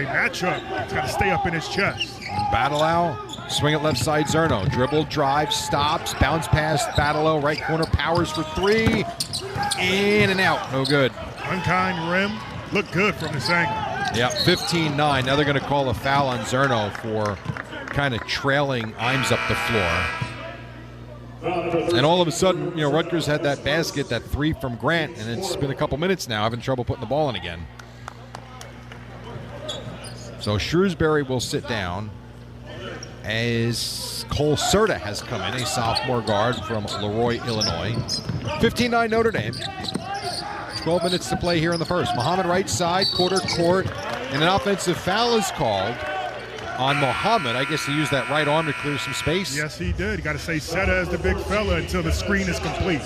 Shrewsbury matchup. It's got to stay up in his chest. Battleau, swing it left side, Zerno. Dribble, drive, stops, bounce pass, Battleau, right corner, powers for three. In and out, no good. Unkind rim, look good from this angle. Yeah, 15-9. Now they're going to call a foul on Zerno for kind of trailing Imes up the floor. And all of a sudden, Rutgers had that basket, that three from Grant, and it's been a couple minutes now, having trouble putting the ball in again. So Shrewsbury will sit down as Cole Serta has come in, a sophomore guard from Leroy, Illinois. 15-9 Notre Dame. 12 minutes to play here in the first. Muhammad right side, quarter court, and an offensive foul is called on Muhammad. I guess he used that right arm to clear some space. Yes, he did. You got to say Serta as the big fella until the screen is complete.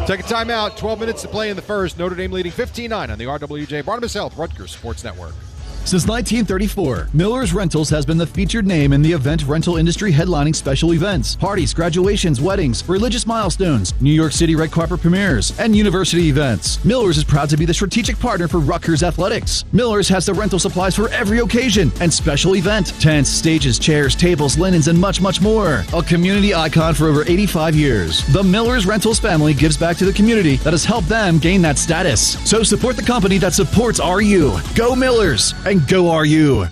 Take a timeout. 12 minutes to play in the first. Notre Dame leading 15-9 on the RWJ Barnabas Health Rutgers Sports Network. Since 1934, Miller's Rentals has been the featured name in the event rental industry headlining special events, parties, graduations, weddings, religious milestones, New York City red carpet premieres, and university events. Miller's is proud to be the strategic partner for Rutgers Athletics. Miller's has the rental supplies for every occasion and special event. Tents, stages, chairs, tables, linens, and much, much more. A community icon for over 85 years. The Miller's Rentals family gives back to the community that has helped them gain that status. So support the company that supports RU. Go Miller's! And go RU.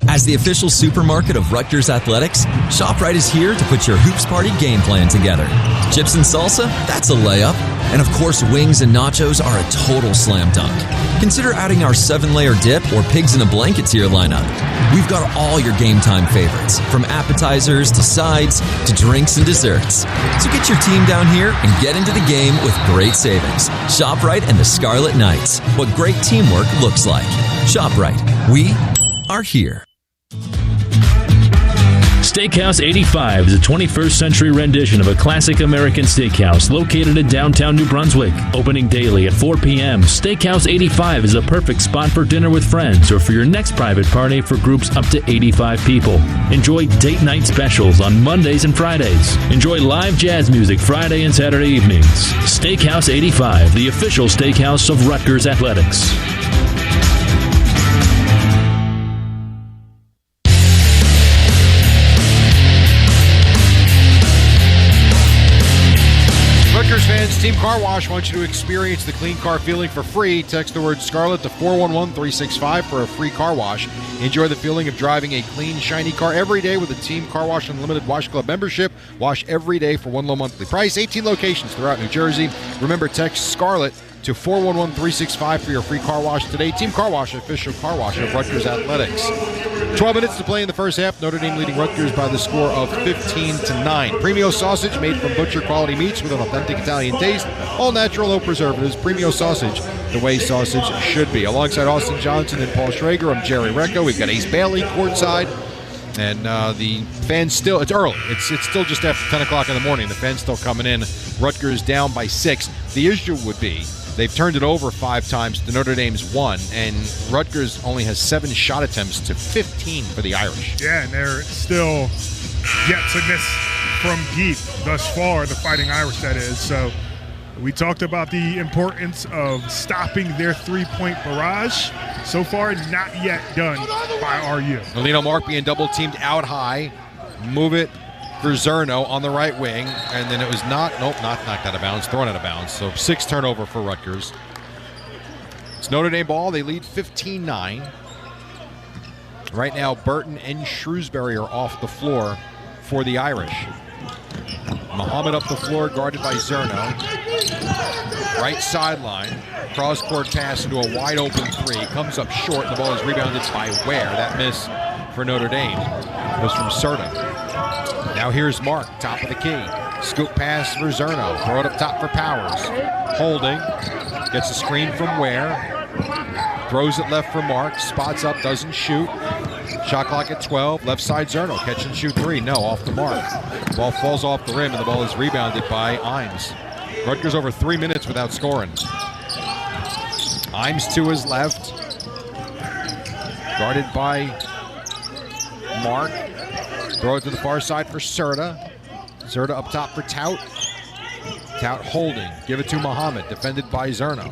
As the official supermarket of Rutgers Athletics, ShopRite is here to put your Hoops Party game plan together. Chips and salsa? That's a layup. And of course, wings and nachos are a total slam dunk. Consider adding our 7-layer dip or pigs in a blanket to your lineup. We've got all your game time favorites, from appetizers to sides to drinks and desserts. So get your team down here and get into the game with great savings. ShopRite and the Scarlet Knights. What great teamwork looks like. ShopRite. We are here. Steakhouse 85 is a 21st century rendition of a classic American steakhouse located in downtown New Brunswick. Opening daily at 4 p.m., Steakhouse 85 is a perfect spot for dinner with friends or for your next private party for groups up to 85 people. Enjoy date night specials on Mondays and Fridays. Enjoy live jazz music Friday and Saturday evenings. Steakhouse 85, the official steakhouse of Rutgers Athletics. Fans, Team Car Wash wants you to experience the clean car feeling for free. Text the word SCARLET to 411-365 for a free car wash. Enjoy the feeling of driving a clean, shiny car every day with a Team Car Wash Unlimited Wash Club membership. Wash every day for one low monthly price. 18 locations throughout New Jersey. Remember, text SCARLET to 411-365 for your free car wash today. Team Car Wash, official car wash of Rutgers Athletics. 12 minutes to play in the first half. Notre Dame leading Rutgers by the score of 15-9. Premio sausage made from butcher quality meats with an authentic Italian taste. All natural, no preservatives. Premio sausage, the way sausage should be. Alongside Austin Johnson and Paul Schrager, I'm Jerry Recco. We've got Ace Bailey courtside. And the fans still, it's early. It's still just after 10 o'clock in the morning. The fans still coming in. Rutgers down by 6. The issue would be they've turned it over 5 times. The Notre Dame's 1, and Rutgers only has 7 shot attempts to 15 for the Irish. Yeah, and they're still yet to miss from deep thus far, the Fighting Irish, that is. So we talked about the importance of stopping their three-point barrage. So far, not yet done by RU. Molino Mark being double-teamed out high. Move it for Zerno on the right wing, and then it was not knocked out of bounds, thrown out of bounds. So 6 turnover for Rutgers. It's Notre Dame ball. They lead 15-9. Right now, Burton and Shrewsbury are off the floor for the Irish. Muhammad up the floor, guarded by Zerno. Right sideline. Cross-court pass into a wide-open 3. Comes up short, and the ball is rebounded by Ware. That miss for Notre Dame was from Serta. Now here's Mark, top of the key. Scoop pass for Zerno. Throw it up top for Powers. Holding. Gets a screen from Ware. Throws it left for Mark. Spots up, doesn't shoot. Shot clock at 12. Left side Zerno. Catch and shoot 3. No, off the mark. Ball falls off the rim, and the ball is rebounded by Imes. Rutgers over 3 minutes without scoring. Imes to his left. Guarded by Mark. Throw it to the far side for Serta. Serta up top for Tout. Tout holding. Give it to Muhammad. Defended by Zerno.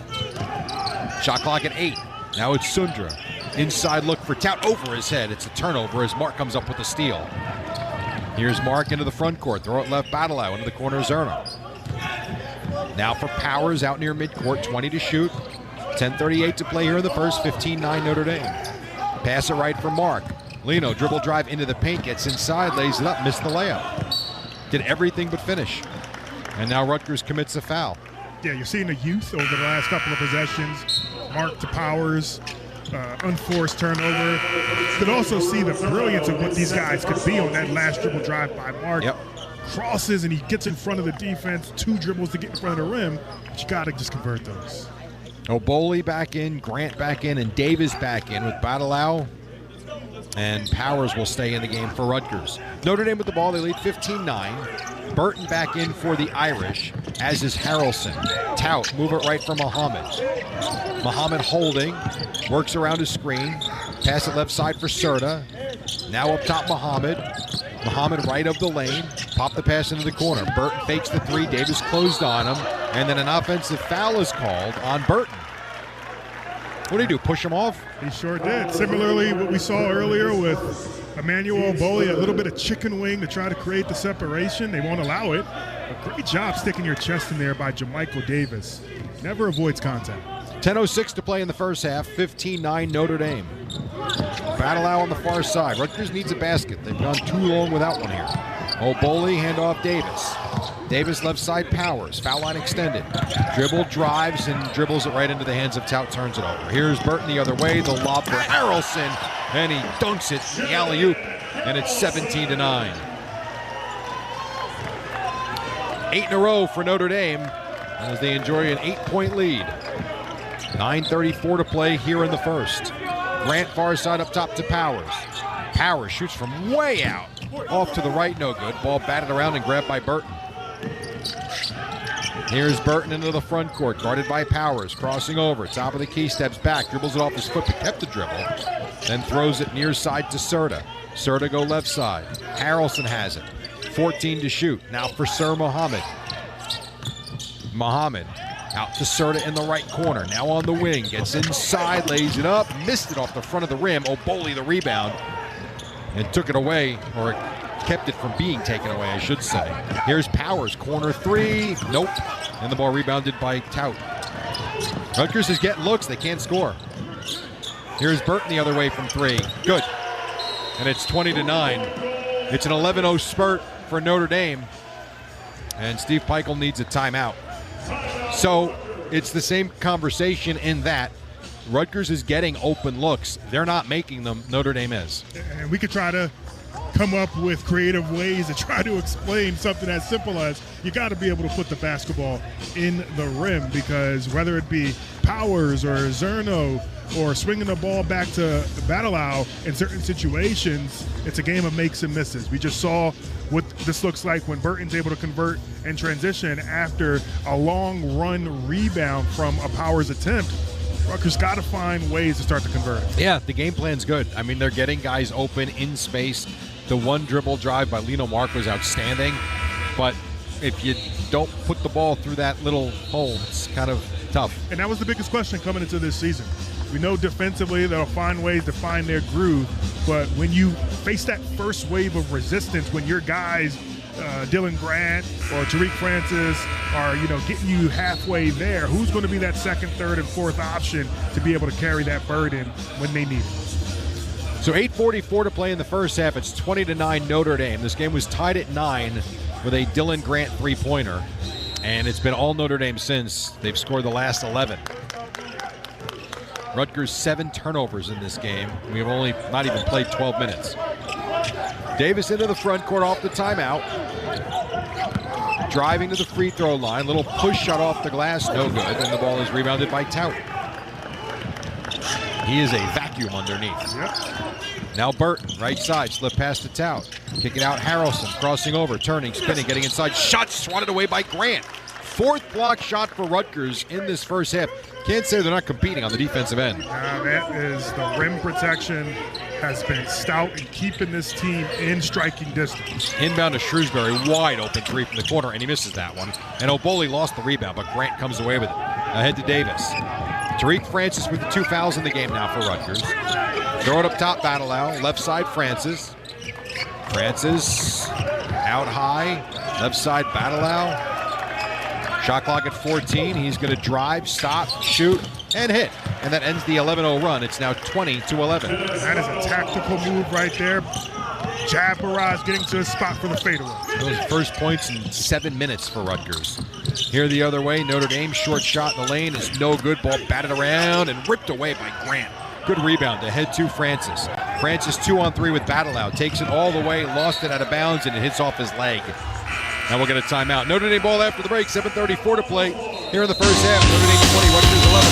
Shot clock at 8. Now it's Sundra. Inside look for Tout over his head. It's a turnover as Mark comes up with the steal. Here's Mark into the front court. Throw it left, Badalao into the corner of Zerno. Now for Powers out near midcourt, 20 to shoot. 10:38 to play here in the first, 15-9 Notre Dame. Pass it right for Mark. Lino, dribble drive into the paint, gets inside, lays it up, missed the layup. Did everything but finish. And now Rutgers commits a foul. Yeah, you're seeing the youth over the last couple of possessions. Mark to Powers, unforced turnover. You could also see the brilliance of what these guys could be on that last dribble drive by Mark. Yep. Crosses and he gets in front of the defense, 2 dribbles to get in front of the rim, but you got to just convert those. Oboli back in, Grant back in, and Davis back in with Badalao. And Powers will stay in the game for Rutgers. Notre Dame with the ball, they lead 15-9. Burton back in for the Irish, as is Harrelson. Tout, move it right for Muhammad. Muhammad holding, works around his screen. Pass it left side for Serta. Now up top Muhammad. Muhammad right of the lane. Pop the pass into the corner. Burton fakes the 3. Davis closed on him. And then an offensive foul is called on Burton. What did he do, push him off? He sure did. Similarly, what we saw earlier with Emmanuel Oboli, a little bit of chicken wing to try to create the separation. They won't allow it. A great job sticking your chest in there by Jamichael Davis. Never avoids contact. 10:06 to play in the first half, 15-9 Notre Dame. Badalao on the far side. Rutgers needs a basket. They've gone too long without one here. Oboli, handoff Davis. Davis left side Powers. Foul line extended. Dribble, drives, and dribbles it right into the hands of Tout, turns it over. Here's Burton the other way. The lob for Harrelson, and he dunks it, the alley-oop, and it's 17-9. 8 in a row for Notre Dame as they enjoy an 8-point lead. 9:34 to play here in the first. Grant far side up top to Powers. Powers shoots from way out. Off to the right, no good. Ball batted around and grabbed by Burton. Here's Burton into the front court, guarded by Powers. Crossing over, top of the key, steps back, dribbles it off his foot, but kept the dribble. Then throws it near side to Serta. Serta go left side. Harrelson has it. 14 to shoot. Now for Sir Muhammad. Muhammad out to Serta in the right corner. Now on the wing. Gets inside, lays it up. Missed it off the front of the rim. Oboli the rebound. And took it away, or kept it from being taken away, I should say. Here's Powers. Corner 3. Nope. And the ball rebounded by Tout. Rutgers is getting looks. They can't score. Here's Burton the other way from 3. Good. And it's 20-9. It's an 11-0 spurt for Notre Dame. And Steve Peichel needs a timeout. So it's the same conversation in that Rutgers is getting open looks. They're not making them. Notre Dame is. And we could try to come up with creative ways to try to explain something as simple as you got to be able to put the basketball in the rim, because whether it be Powers or Zerno or swinging the ball back to Badalao in certain situations, it's a game of makes and misses. We just saw what this looks like when Burton's able to convert and transition after a long run rebound from a Powers attempt. Rutgers got to find ways to start to convert. Yeah, the game plan's good. I mean, they're getting guys open in space. The one dribble drive by Lino Mark was outstanding, but if you don't put the ball through that little hole, it's kind of tough. And that was the biggest question coming into this season. We know defensively they'll find ways to find their groove, but when you face that first wave of resistance, when your guys, Dylan Grant or Tariq Francis, are getting you halfway there, who's going to be that second, third, and fourth option to be able to carry that burden when they need it? So 8:44 to play in the first half. It's 20-9 Notre Dame. This game was tied at 9 with a Dylan Grant three-pointer, and it's been all Notre Dame since. They've scored the last 11. Rutgers 7 turnovers in this game. We have only not even played 12 minutes. Davis into the front court off the timeout. Driving to the free throw line. Little push shot off the glass, no good. And the ball is rebounded by Tout. He is a vacuum underneath. Yep. Now Burton, right side, slip pass to Tout. Kick it out, Harrelson, crossing over, turning, spinning, getting inside. Shot swatted away by Grant. 4th block shot for Rutgers in this first half. Can't say they're not competing on the defensive end. That is, the rim protection has been stout in keeping this team in striking distance. Inbound to Shrewsbury, wide open 3 from the corner, and he misses that one. And Oboli lost the rebound, but Grant comes away with it. Ahead to Davis. Tariq Francis with the 2 fouls in the game now for Rutgers. Throw it up top, Badalow. Left side, Francis. Francis out high. Left side, Badalow. Shot clock at 14. He's going to drive, stop, shoot, and hit. And that ends the 11-0 run. It's now 20-11. That is a tactical move right there. Jab barrage getting to a spot for the fadeaway. Those first points in 7 minutes for Rutgers. Here the other way, Notre Dame, short shot in the lane is no good. Ball batted around and ripped away by Grant. Good rebound to head to Francis. Francis 2-on-3 with Badalow. Takes it all the way, lost it out of bounds, and it hits off his leg. Now we'll get a timeout. Notre Dame ball after the break, 7:34 to play. Here in the first half, Notre Dame 20, Rutgers 11.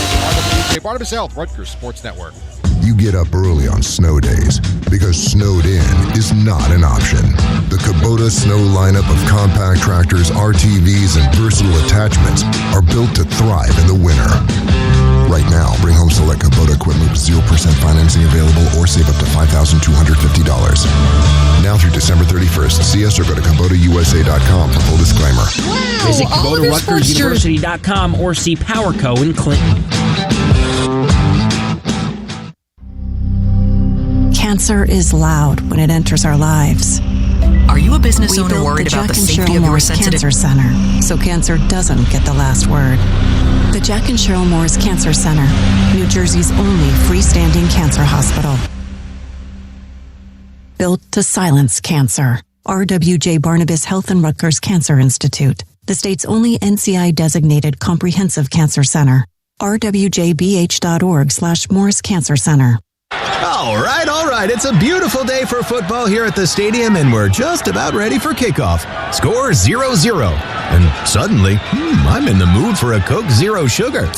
Barnabas Health, Rutgers Sports Network. You get up early on snow days because snowed in is not an option. The Kubota snow lineup of compact tractors, RTVs, and versatile attachments are built to thrive in the winter. Right now, bring home select Kubota equipment with 0% financing available or save up to $5,250. Now through December 31st, see us or go to KubotaUSA.com for full disclaimer. Wow, visit KubotaRutgersUniversity.com or see PowerCo in Clinton. Cancer is loud when it enters our lives. Are you a business owner worried about the safety of your sensitive Cancer Center, so cancer doesn't get the last word? The Jack and Cheryl Moore's Cancer Center, New Jersey's only freestanding cancer hospital. Built to silence cancer. RWJ Barnabas Health and Rutgers Cancer Institute, the state's only NCAA-designated comprehensive cancer center. rwjbh.org/Moore's Cancer Center. All right. It's a beautiful day for football here at the stadium, and we're just about ready for kickoff. Score 0-0. And suddenly, I'm in the mood for a Coke Zero Sugar.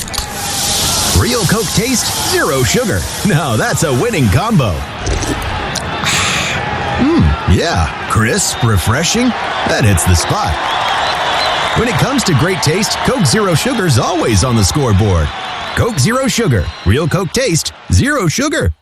Real Coke taste, zero sugar. Now that's a winning combo. Yeah, crisp, refreshing. That hits the spot. When it comes to great taste, Coke Zero Sugar's always on the scoreboard. Coke Zero Sugar. Real Coke taste, zero sugar.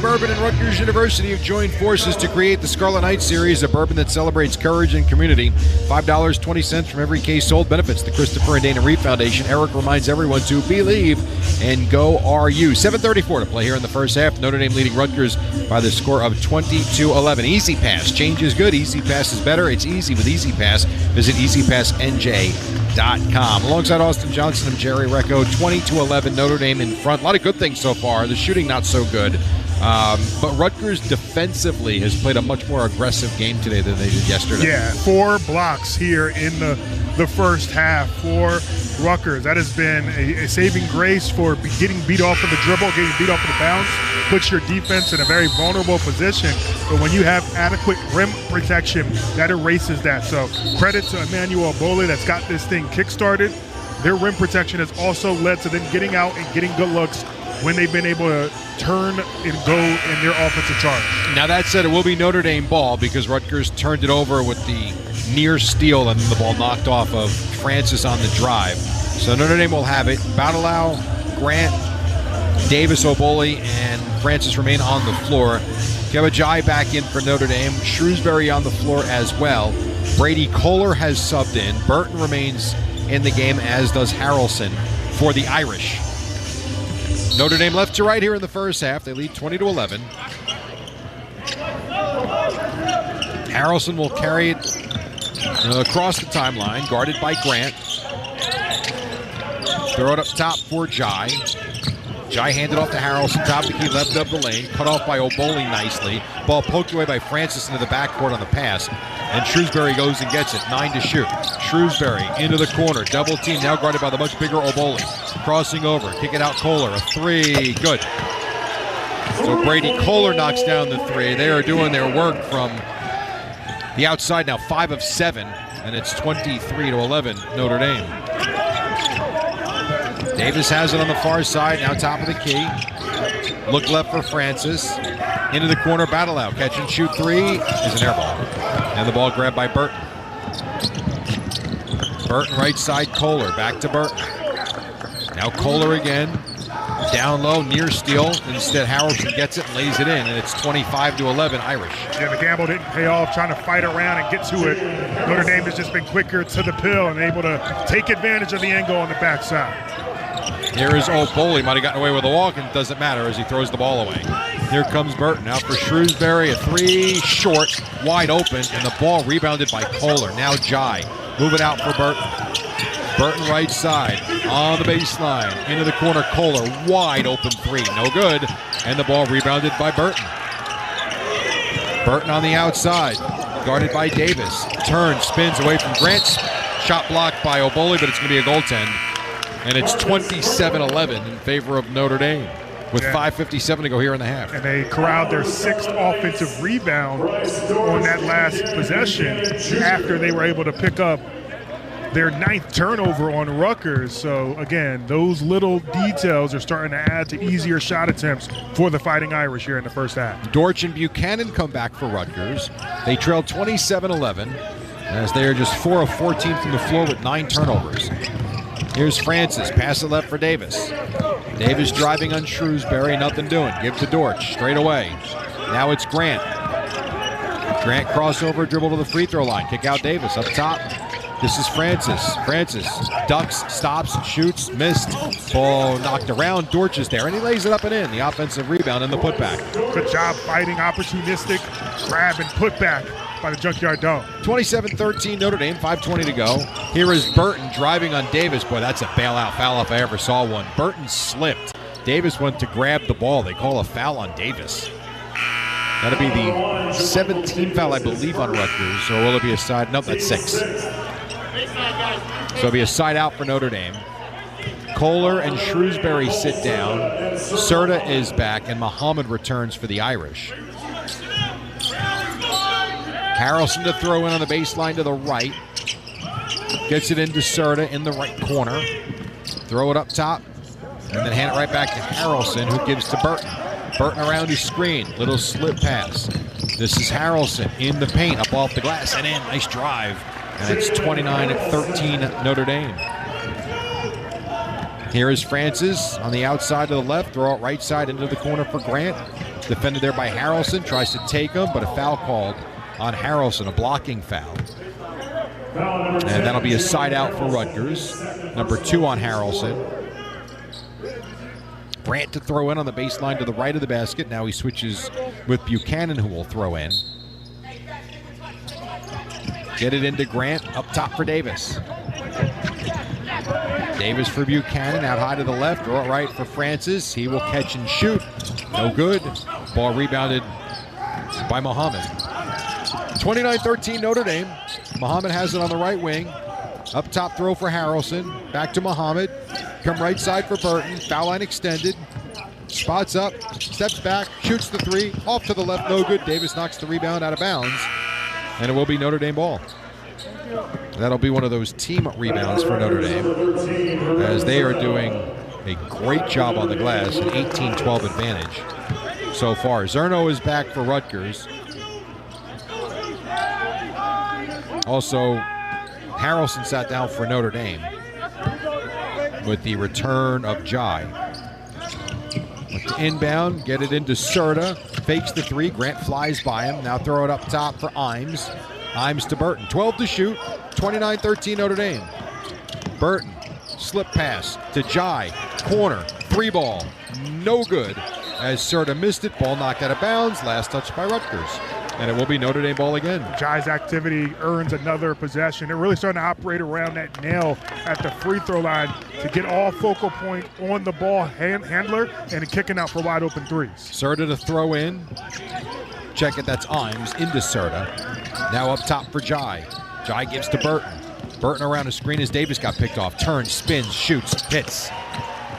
Bourbon and Rutgers University have joined forces to create the Scarlet Night Series, a bourbon that celebrates courage and community. $5.20 from every case sold benefits the Christopher and Dana Reed Foundation. Eric reminds everyone to believe and go RU. 7:34 to play here in the first half. Notre Dame leading Rutgers by the score of 20-11. Easy Pass. Change is good. Easy Pass is better. It's easy with Easy Pass. Visit EasyPassNJ.com. Alongside Austin Johnson, I'm Jerry Recco. 20-11. Notre Dame in front. A lot of good things so far. The shooting not so good. But Rutgers defensively has played a much more aggressive game today than they did yesterday. Yeah, 4 blocks here in the first half for Rutgers. That has been a saving grace for getting beat off of the dribble, getting beat off of the bounce, puts your defense in a very vulnerable position. But when you have adequate rim protection, that erases that. So credit to Emmanuel Bole that's got this thing kick-started. Their rim protection has also led to them getting out and getting good looks when they've been able to turn and go in their offensive charge. Now that said, it will be Notre Dame ball because Rutgers turned it over with the near steal and then the ball knocked off of Francis on the drive. So Notre Dame will have it. Badalow, Grant, Davis, Oboli, and Francis remain on the floor. Kebajai back in for Notre Dame. Shrewsbury on the floor as well. Brady Kohler has subbed in. Burton remains in the game, as does Harrelson for the Irish. Notre Dame left to right here in the first half. They lead 20-11. Harrelson will carry it across the timeline, guarded by Grant. Throw it up top for Jai. Jai handed off to Harrelson, top of the key, left of the lane, cut off by Oboli nicely. Ball poked away by Francis into the backcourt on the pass. And Shrewsbury goes and gets it. 9 to shoot. Shrewsbury into the corner. Double team now guarded by the much bigger Oboli. Crossing over. Kick it out Kohler. A 3. Good. So Brady Kohler knocks down the 3. They are doing their work from the outside now. 5 of 7. And it's 23-11 Notre Dame. Davis has it on the far side. Now top of the key. Look left for Francis. Into the corner, Badalow. Catch and shoot 3 is an air ball. And the ball grabbed by Burton. Burton right side, Kohler. Back to Burton. Now Kohler again. Down low, near steal. Instead, Harrelson gets it and lays it in, and it's 25-11 Irish. Yeah, the gamble didn't pay off, trying to fight around and get to it. Notre Dame has just been quicker to the pill and able to take advantage of the angle on the backside. Here is Oboli. Might have gotten away with a walk, and it doesn't matter as he throws the ball away. Here comes Burton out for Shrewsbury. A three, short, wide open, and the ball rebounded by Kohler. Now Jai. Move it out for Burton. Burton right side on the baseline. Into the corner, Kohler. Wide open three. No good. And the ball rebounded by Burton. Burton on the outside. Guarded by Davis. Turns, spins away from Grant. Shot blocked by Oboli, but it's going to be a goaltend. And it's 27-11 in favor of Notre Dame with 5:57 to go here in the half. And they corralled their 6th offensive rebound on that last possession after they were able to pick up their 9th turnover on Rutgers. So, again, those little details are starting to add to easier shot attempts for the Fighting Irish here in the first half. Dortch and Buchanan come back for Rutgers. They trailed 27-11 as they are just 4 of 14 from the floor with 9 turnovers. Here's Francis, pass it left for Davis. Davis driving on Shrewsbury, nothing doing. Give to Dortch, straight away. Now it's Grant. Grant crossover, dribble to the free throw line. Kick out Davis, up top. This is Francis. Francis ducks, stops, shoots, missed. Ball knocked around, Dortch is there, and he lays it up and in. The offensive rebound and the putback. Good job fighting, opportunistic grab and putback by the Junkyard Dome. 27-13 Notre Dame, 5:20 to go. Here is Burton driving on Davis. Boy, that's a bailout foul if I ever saw one. Burton slipped. Davis went to grab the ball. They call a foul on Davis. That'll be the 17th foul, I believe, on Rutgers. Or will it be a side? Nope, that's 6. So it'll be a side out for Notre Dame. Kohler and Shrewsbury sit down. Serta is back, and Muhammad returns for the Irish. Harrelson to throw in on the baseline to the right. Gets it into Serta in the right corner. Throw it up top, and then hand it right back to Harrelson, who gives to Burton. Burton around his screen. Little slip pass. This is Harrelson in the paint, up off the glass, and in. Nice drive. And it's 29-13 Notre Dame. Here is Francis on the outside to the left. Throw it right side into the corner for Grant. Defended there by Harrelson. Tries to take him, but a foul called on Harrelson, a blocking foul. And that'll be a side out for Rutgers. Number 2 on Harrelson. Grant to throw in on the baseline to the right of the basket. Now he switches with Buchanan, who will throw in. Get it into Grant, up top for Davis. Davis for Buchanan, out high to the left, throw it right for Francis. He will catch and shoot. No good. Ball rebounded by Muhammad. 29-13 Notre Dame. Muhammad has it on the right wing. Up top throw for Harrelson. Back to Muhammad. Come right side for Burton. Foul line extended. Spots up. Steps back. Shoots the three. Off to the left. No good. Davis knocks the rebound out of bounds. And it will be Notre Dame ball. That'll be one of those team rebounds for Notre Dame, as they are doing a great job on the glass, an 18-12 advantage so far. Zerno is back for Rutgers. Also, Harrelson sat down for Notre Dame with the return of Jai. With the inbound, get it into Serta. Fakes the three. Grant flies by him. Now throw it up top for Imes. Imes to Burton. 12 to shoot. 29-13 Notre Dame. Burton. Slip pass to Jai. Corner. 3-ball. No good. As Serta missed it. Ball knocked out of bounds. Last touch by Rutgers. And it will be Notre Dame ball again. Jai's activity earns another possession. They're really starting to operate around that nail at the free throw line to get all focal point on the ball handler and kicking out for wide open threes. Serta to throw in. Check it, that's Imes into Serta. Now up top for Jai. Jai gives to Burton. Burton around the screen as Davis got picked off. Turns, spins, shoots, hits.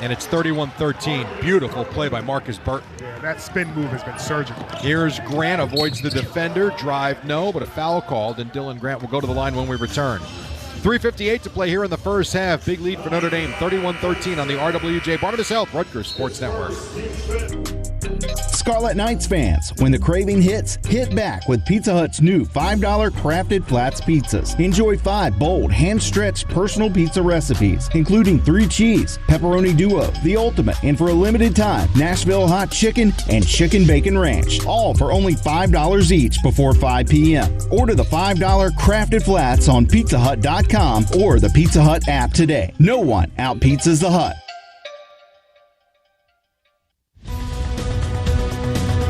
And it's 31-13. Beautiful play by Marcus Burton. Yeah, that spin move has been surgical. Here's Grant, avoids the defender. Drive, no, but a foul called, and Dylan Grant will go to the line when we return. 3:58 to play here in the first half. Big lead for Notre Dame, 31-13 on the RWJ Barnabas Health Rutgers Sports Network. Scarlet Knights fans, when the craving hits, hit back with Pizza Hut's new $5 Crafted Flats pizzas. Enjoy 5 bold, hand-stretched personal pizza recipes, including 3 cheese, pepperoni duo, the ultimate, and for a limited time, Nashville hot chicken and chicken bacon ranch. All for only $5 each before 5 p.m. Order the $5 Crafted Flats on PizzaHut.com or the Pizza Hut app today. No one out-pizzas the Hut.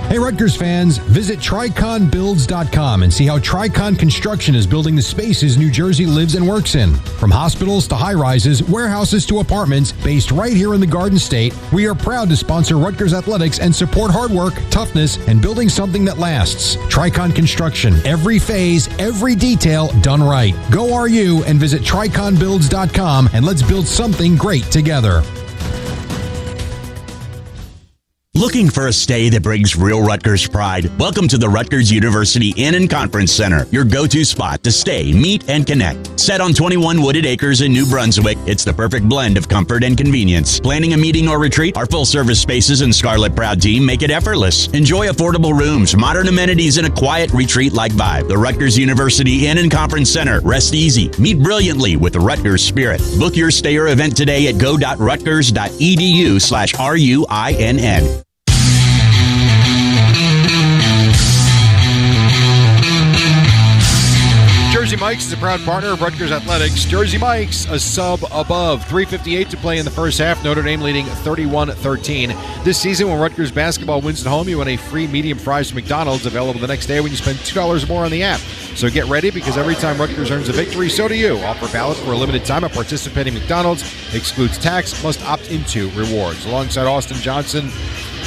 Hey Rutgers fans, visit TriconBuilds.com and see how Tricon Construction is building the spaces New Jersey lives and works in. From hospitals to high-rises, warehouses to apartments, based right here in the Garden State, we are proud to sponsor Rutgers athletics and support hard work, toughness, and building something that lasts. Tricon Construction, every phase, every detail done right. Go RU and visit TriconBuilds.com and let's build something great together. Looking for a stay that brings real Rutgers pride? Welcome to the Rutgers University Inn and Conference Center, your go-to spot to stay, meet, and connect. Set on 21 wooded acres in New Brunswick, it's the perfect blend of comfort and convenience. Planning a meeting or retreat? Our full-service spaces and Scarlet Proud team make it effortless. Enjoy affordable rooms, modern amenities, and a quiet retreat-like vibe. The Rutgers University Inn and Conference Center. Rest easy. Meet brilliantly with the Rutgers spirit. Book your stay or event today at go.rutgers.edu/RUINN. Jersey Mike's is a proud partner of Rutgers Athletics. Jersey Mike's, a sub above. 3:58 to play in the first half. Notre Dame leading 31-13. This season, when Rutgers basketball wins at home, you win a free medium fries from McDonald's, available the next day when you spend $2 or more on the app. So get ready, because every time Rutgers earns a victory, so do you. Offer valid for a limited time at participating McDonald's. Excludes tax. Must opt into rewards. Alongside Austin Johnson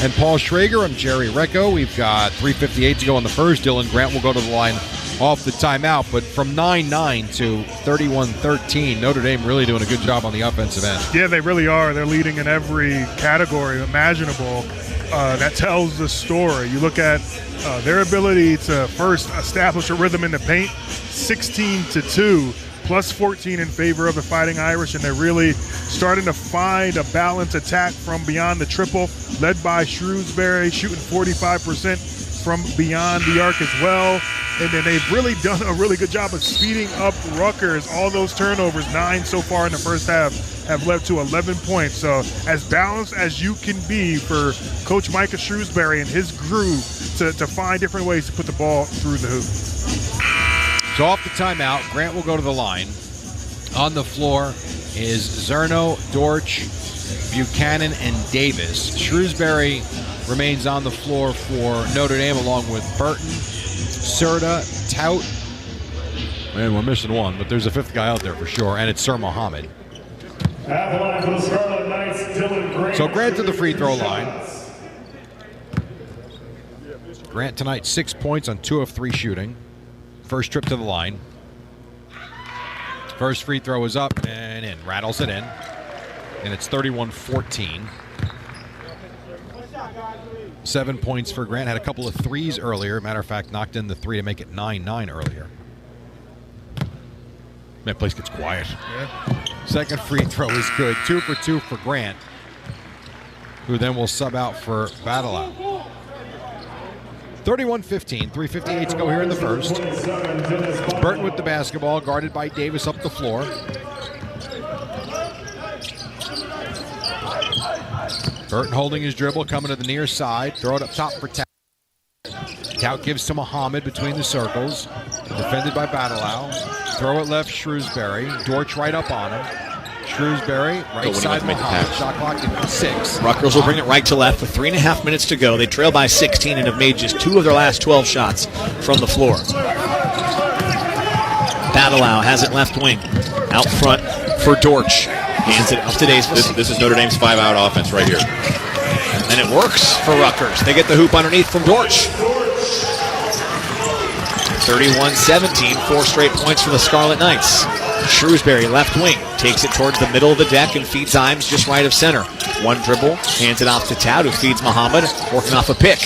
and Paul Schrager, I'm Jerry Recco. We've got 3:58 to go in the first. Dylan Grant will go to the line off the timeout, but from 9-9 to 31-13, Notre Dame really doing a good job on the offensive end. Yeah, they really are. They're leading in every category imaginable. That tells the story. You look at their ability to first establish a rhythm in the paint, 16-2, plus 14 in favor of the Fighting Irish, and they're really starting to find a balanced attack from beyond the triple, led by Shrewsbury, shooting 45% from beyond the arc as well. And then they've really done a really good job of speeding up Rutgers. All those turnovers, 9 so far in the first half, have led to 11 points. So as balanced as you can be for Coach Micah Shrewsbury and his groove to find different ways to put the ball through the hoop. So off the timeout, Grant will go to the line. On the floor is Zerno, Dortch, Buchanan, and Davis. Shrewsbury remains on the floor for Notre Dame, along with Burton, Serta, Tout. Man, we're missing one, but there's a fifth guy out there for sure, and it's Sir Mohammed. So Grant to the free throw line. Grant tonight 6 points on 2 of 3 shooting. First trip to the line. First free throw is up and in. Rattles it in. And it's 31-14. 7 points for Grant. Had a couple of threes earlier. Matter of fact, knocked in the 3 to make it 9-9 earlier. That place gets quiet. Yeah. Second free throw is good. 2 for 2 for Grant, who then will sub out for Battleout. 31-15, 3:58 to go here in the first. Burton with the basketball, guarded by Davis up the floor. Burton holding his dribble, coming to the near side. Throw it up top for Tout. Tout gives to Mohammed between the circles. Defended by Battleout. Throw it left, Shrewsbury. Dortch right up on him. Shrewsbury, right side Mohammed. Shot clock at 6. Rutgers will bring it right to left with 3.5 minutes to go. They trail by 16 and have made just 2 of their last 12 shots from the floor. Battleout has it left wing. Out front for Dortch. Hands it up to Davis. This is Notre Dame's 5-out offense right here. And it works for Rutgers. They get the hoop underneath from Dortch. 31-17, 4 straight points for the Scarlet Knights. Shrewsbury, left wing, takes it towards the middle of the deck and feeds Imes just right of center. One dribble, hands it off to Tout, who feeds Mohammed, working off a pick.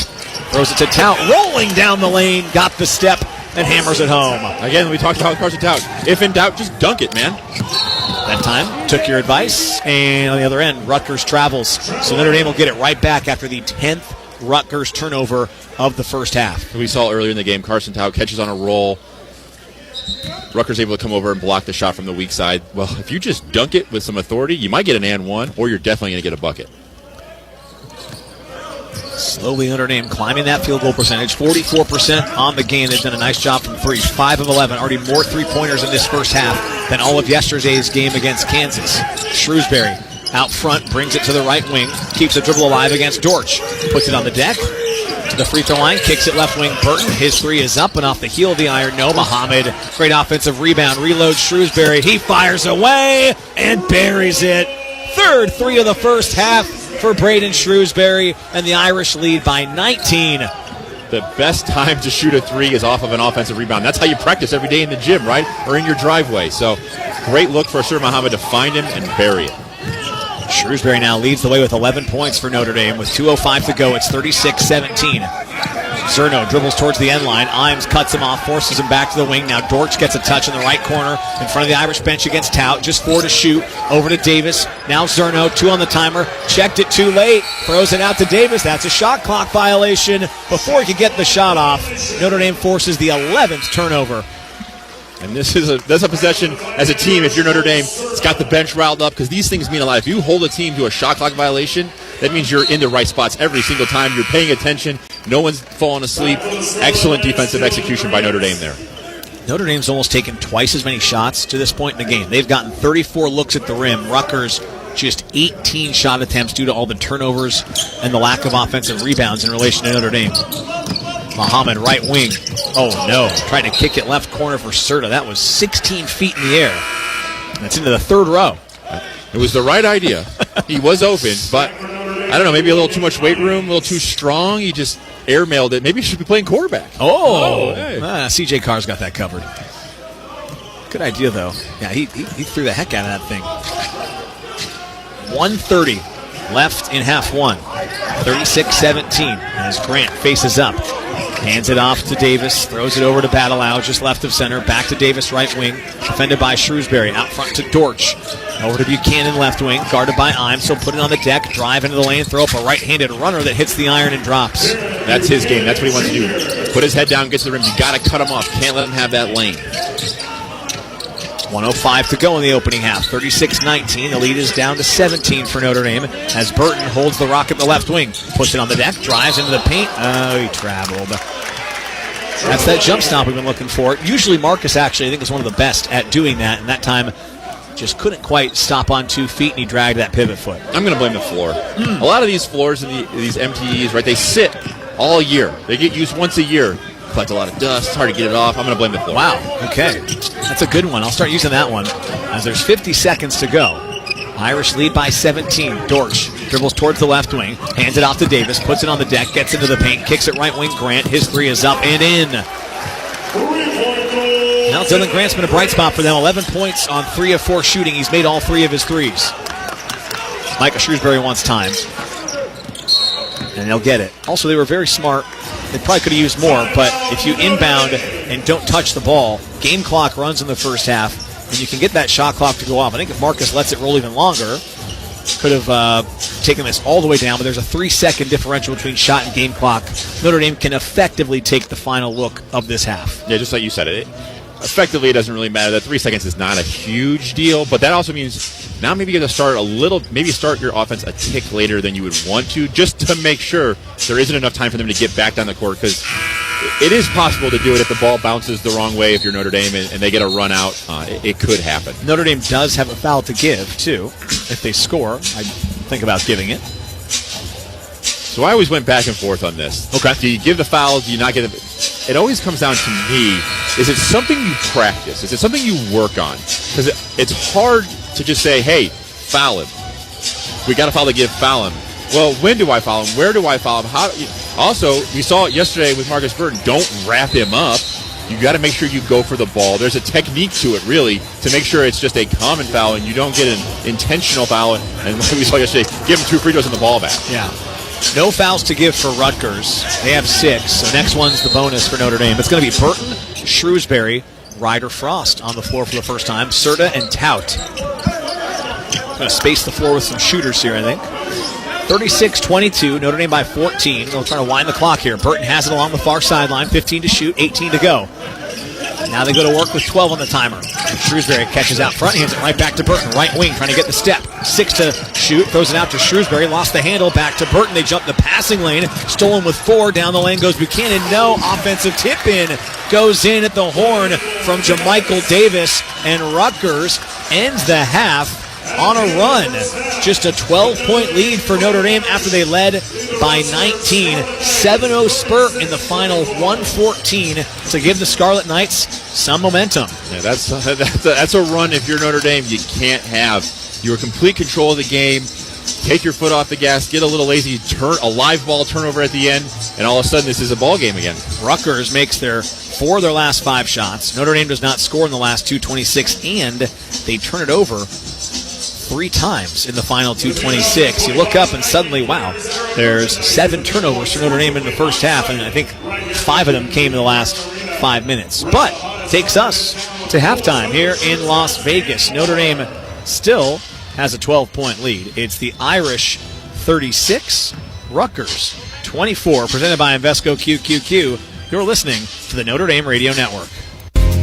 Throws it to Tout, rolling down the lane, got the step, and hammers it home. Again, we talked about Carson Tout. If in doubt, just dunk it, man. That time, took your advice, and on the other end, Rutgers travels. So Notre Dame will get it right back after the 10th Rutgers turnover of the first half. We saw earlier in the game, Carson Tao catches on a roll. Rutgers able to come over and block the shot from the weak side. Well, if you just dunk it with some authority, you might get an and one, or you're definitely going to get a bucket. Slowly Notre Dame climbing that field goal percentage, 44% on the game. They've done a nice job from three, 5 of 11. Already more three-pointers in this first half than all of yesterday's game against Kansas. Shrewsbury out front, brings it to the right wing, keeps the dribble alive against Dortch. Puts it on the deck, to the free throw line, kicks it left wing. Burton, his three is up and off the heel of the iron. No, Muhammad, great offensive rebound, reloads Shrewsbury. He fires away and buries it. Third three of the first half for Braden Shrewsbury, and the Irish lead by 19. The best time to shoot a three is off of an offensive rebound. That's how you practice every day in the gym, right? Or in your driveway. So great look for Sir Muhammad to find him and bury it. Shrewsbury now leads the way with 11 points for Notre Dame. With 2:05 to go, it's 36-17. Zerno dribbles towards the end line. Imes cuts him off, forces him back to the wing. Now Dortch gets a touch in the right corner in front of the Irish bench against Tout. Just 4 to shoot. Over to Davis. Now Zerno, 2 on the timer. Checked it too late. Throws it out to Davis. That's a shot clock violation. Before he could get the shot off, Notre Dame forces the 11th turnover. And that's a possession as a team. If you're Notre Dame, it's got the bench riled up because these things mean a lot. If you hold a team to a shot clock violation, that means you're in the right spots every single time. You're paying attention. No one's falling asleep. Excellent defensive execution by Notre Dame there. Notre Dame's almost taken twice as many shots to this point in the game. They've gotten 34 looks at the rim. Rutgers just 18 shot attempts due to all the turnovers and the lack of offensive rebounds in relation to Notre Dame. Muhammad, right wing. Oh, no. Trying to kick it left corner for Serta. That was 16 feet in the air. That's into the third row. It was the right idea. He was open, but I don't know, maybe a little too much weight room, a little too strong. He just airmailed it. Maybe he should be playing quarterback. Hey. CJ Carr's got that covered. Good idea, though. Yeah, he threw the heck out of that thing. 1:30 left in half one. 36-17 as Grant faces up. Hands it off to Davis, throws it over to Battleau, just left of center. Back to Davis, right wing, defended by Shrewsbury. Out front to Dortch. Over to Buchanan, left wing, guarded by Imes. So put it on the deck, drive into the lane, throw up a right-handed runner that hits the iron and drops. That's his game. That's what he wants to do. Put his head down, get to the rim. You got to cut him off. Can't let him have that lane. 1:05 to go in the opening half. 36-19. The lead is down to 17 for Notre Dame as Burton holds the rock at the left wing. Puts it on the deck, drives into the paint. Oh, he traveled. That's that jump stop we've been looking for. Usually Marcus actually, I think, is one of the best at doing that, and that time just couldn't quite stop on 2 feet, and he dragged that pivot foot. I'm going to blame the floor. A lot of these floors in these MTEs, right, they sit all year. They get used once a year. Collect a lot of dust. It's hard to get it off. I'm going to blame the floor. Wow. Okay. That's a good one. I'll start using that one as there's 50 seconds to go. Irish lead by 17. Dortch dribbles towards the left wing, hands it off to Davis, puts it on the deck, gets into the paint, kicks it right wing. Grant, his three is up and in. Now Dylan Grant's been a bright spot for them. 11 points on 3 of 4 shooting. He's made all 3 of his threes. Micah Shrewsbury wants time, and they'll get it. Also, they were very smart. They probably could have used more, but if you inbound and don't touch the ball, game clock runs in the first half, and you can get that shot clock to go off. I think if Marcus lets it roll even longer, could have taken this all the way down, but there's a 3-second differential between shot and game clock. Notre Dame can effectively take the final look of this half. Yeah, just like you said, effectively it doesn't really matter. That 3 seconds is not a huge deal, but that also means now maybe you got to start your offense a tick later than you would want to, just to make sure there isn't enough time for them to get back down the court, because it is possible to do it if the ball bounces the wrong way. If you're Notre Dame and they get a run out, it could happen. Notre Dame does have a foul to give, too. If they score, I'd think about giving it. So I always went back and forth on this. Okay. Do you give the foul? Do you not give it? It always comes down to me, is it something you practice? Is it something you work on? Because it's hard to just say, hey, foul him. We got a foul to give, foul him. Well, when do I foul him? Where do I foul him? Also, we saw it yesterday with Marcus Burton. Don't wrap him up. You got to make sure you go for the ball. There's a technique to it, really, to make sure it's just a common foul and you don't get an intentional foul. And like we saw yesterday, give him 2 free throws in the ball back. Yeah. No fouls to give for Rutgers. They have 6. So next one's the bonus for Notre Dame. It's going to be Burton, Shrewsbury, Ryder Frost on the floor for the first time, Serta, and Tout. Going to space the floor with some shooters here, I think. 36-22, Notre Dame by 14. They'll try to wind the clock here. Burton has it along the far sideline, 15 to shoot, 18 to go. Now they go to work with 12 on the timer. Shrewsbury catches out front, hands it right back to Burton. Right wing trying to get the step. 6 to shoot, throws it out to Shrewsbury, lost the handle, back to Burton. They jump the passing lane, stolen with 4. Down the lane goes Buchanan. No, offensive tip in. Goes in at the horn from Jamichael Davis, and Rutgers ends the half on a run. Just a 12-point lead for Notre Dame after they led by 19. 7-0 spurt in the final 1:14 to give the Scarlet Knights some momentum. Yeah, that's a run if you're Notre Dame you can't have. You're in complete control of the game. Take your foot off the gas, get a little lazy, turn a live ball turnover at the end, and all of a sudden this is a ball game again. Rutgers makes 4 of their last 5 shots. Notre Dame does not score in the last 2:26, and they turn it over 3 times in the final 2:26. You look up and suddenly, wow, there's 7 turnovers for Notre Dame in the first half, and I think 5 of them came in the last 5 minutes. But takes us to halftime here in Las Vegas. Notre Dame still has a 12-point lead. It's the Irish 36, Rutgers 24, presented by Invesco QQQ. You're listening to the Notre Dame Radio Network.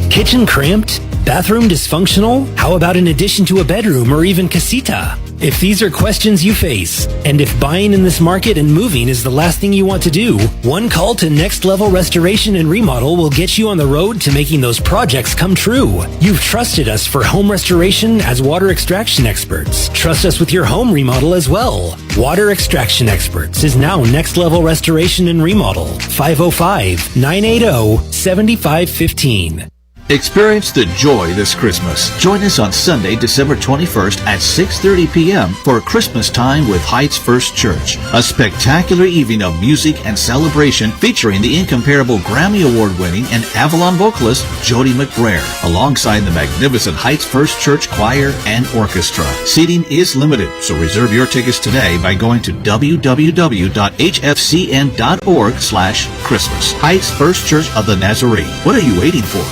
Kitchen cramped? Bathroom dysfunctional? How about an addition to a bedroom or even casita? If these are questions you face, and if buying in this market and moving is the last thing you want to do, one call to Next Level Restoration and Remodel will get you on the road to making those projects come true. You've trusted us for home restoration as water extraction experts. Trust us with your home remodel as well. Water Extraction Experts is now Next Level Restoration and Remodel. 505-980-7515. Experience the joy this Christmas. Join us on Sunday, December 21st at 6:30 p.m. for Christmas Time with Heights First Church, a spectacular evening of music and celebration featuring the incomparable Grammy Award-winning and Avalon vocalist Jody McBrayer, alongside the magnificent Heights First Church Choir and Orchestra. Seating is limited, so reserve your tickets today by going to www.hfcn.org/Christmas. Heights First Church of the Nazarene. What are you waiting for?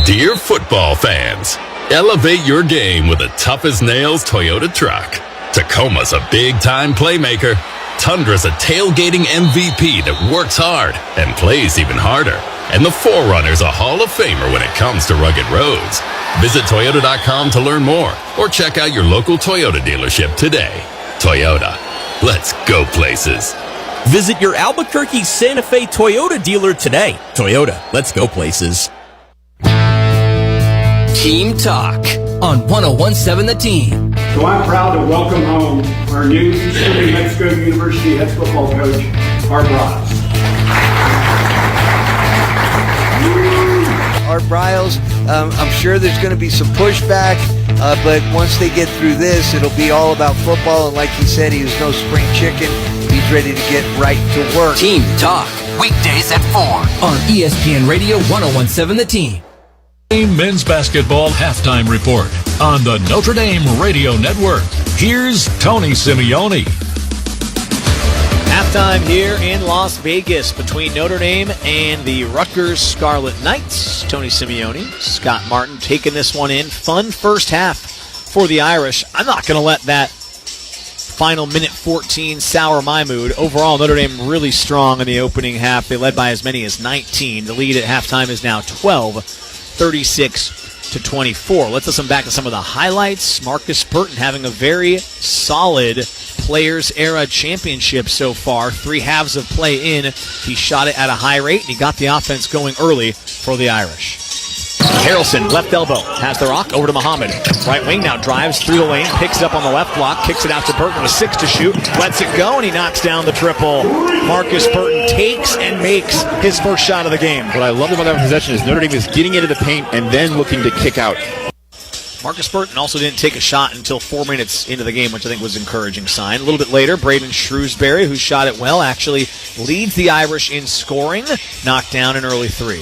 Dear football fans, elevate your game with a tough-as-nails Toyota truck. Tacoma's a big-time playmaker. Tundra's a tailgating MVP that works hard and plays even harder. And the 4Runner's a Hall of Famer when it comes to rugged roads. Visit Toyota.com to learn more or check out your local Toyota dealership today. Toyota, let's go places. Visit your Albuquerque Santa Fe Toyota dealer today. Toyota, let's go places. Team Talk on 101.7 The Team. So I'm proud to welcome home our new Eastern New Mexico University head football coach, Art Briles. Art Briles, I'm sure there's going to be some pushback, but once they get through this, it'll be all about football. And like he said, he was no spring chicken. He's ready to get right to work. Team Talk, weekdays at 4 on ESPN Radio 101.7 The Team. Men's basketball halftime report on the Notre Dame Radio Network. Here's Tony Simeone. Halftime here in Las Vegas between Notre Dame and the Rutgers Scarlet Knights. Tony Simeone, Scott Martin taking this one in. Fun first half for the Irish. I'm not going to let that final minute 14 sour my mood. Overall, Notre Dame really strong in the opening half. They led by as many as 19. The lead at halftime is now 12. 36-24. Let's listen back to some of the highlights. Marcus Burton having a very solid Players Era championship so far. 3 halves of play in. He shot it at a high rate, and he got the offense going early for the Irish. Harrelson, left elbow, has the rock, over to Muhammad. Right wing now drives through the lane, picks it up on the left block, kicks it out to Burton with 6 to shoot, lets it go, and he knocks down the triple. Marcus Burton takes and makes his first shot of the game. What I love about that possession is Notre Dame is getting into the paint and then looking to kick out. Marcus Burton also didn't take a shot until 4 minutes into the game, which I think was an encouraging sign. A little bit later, Braden Shrewsbury, who shot it well, actually leads the Irish in scoring, knocked down an early 3.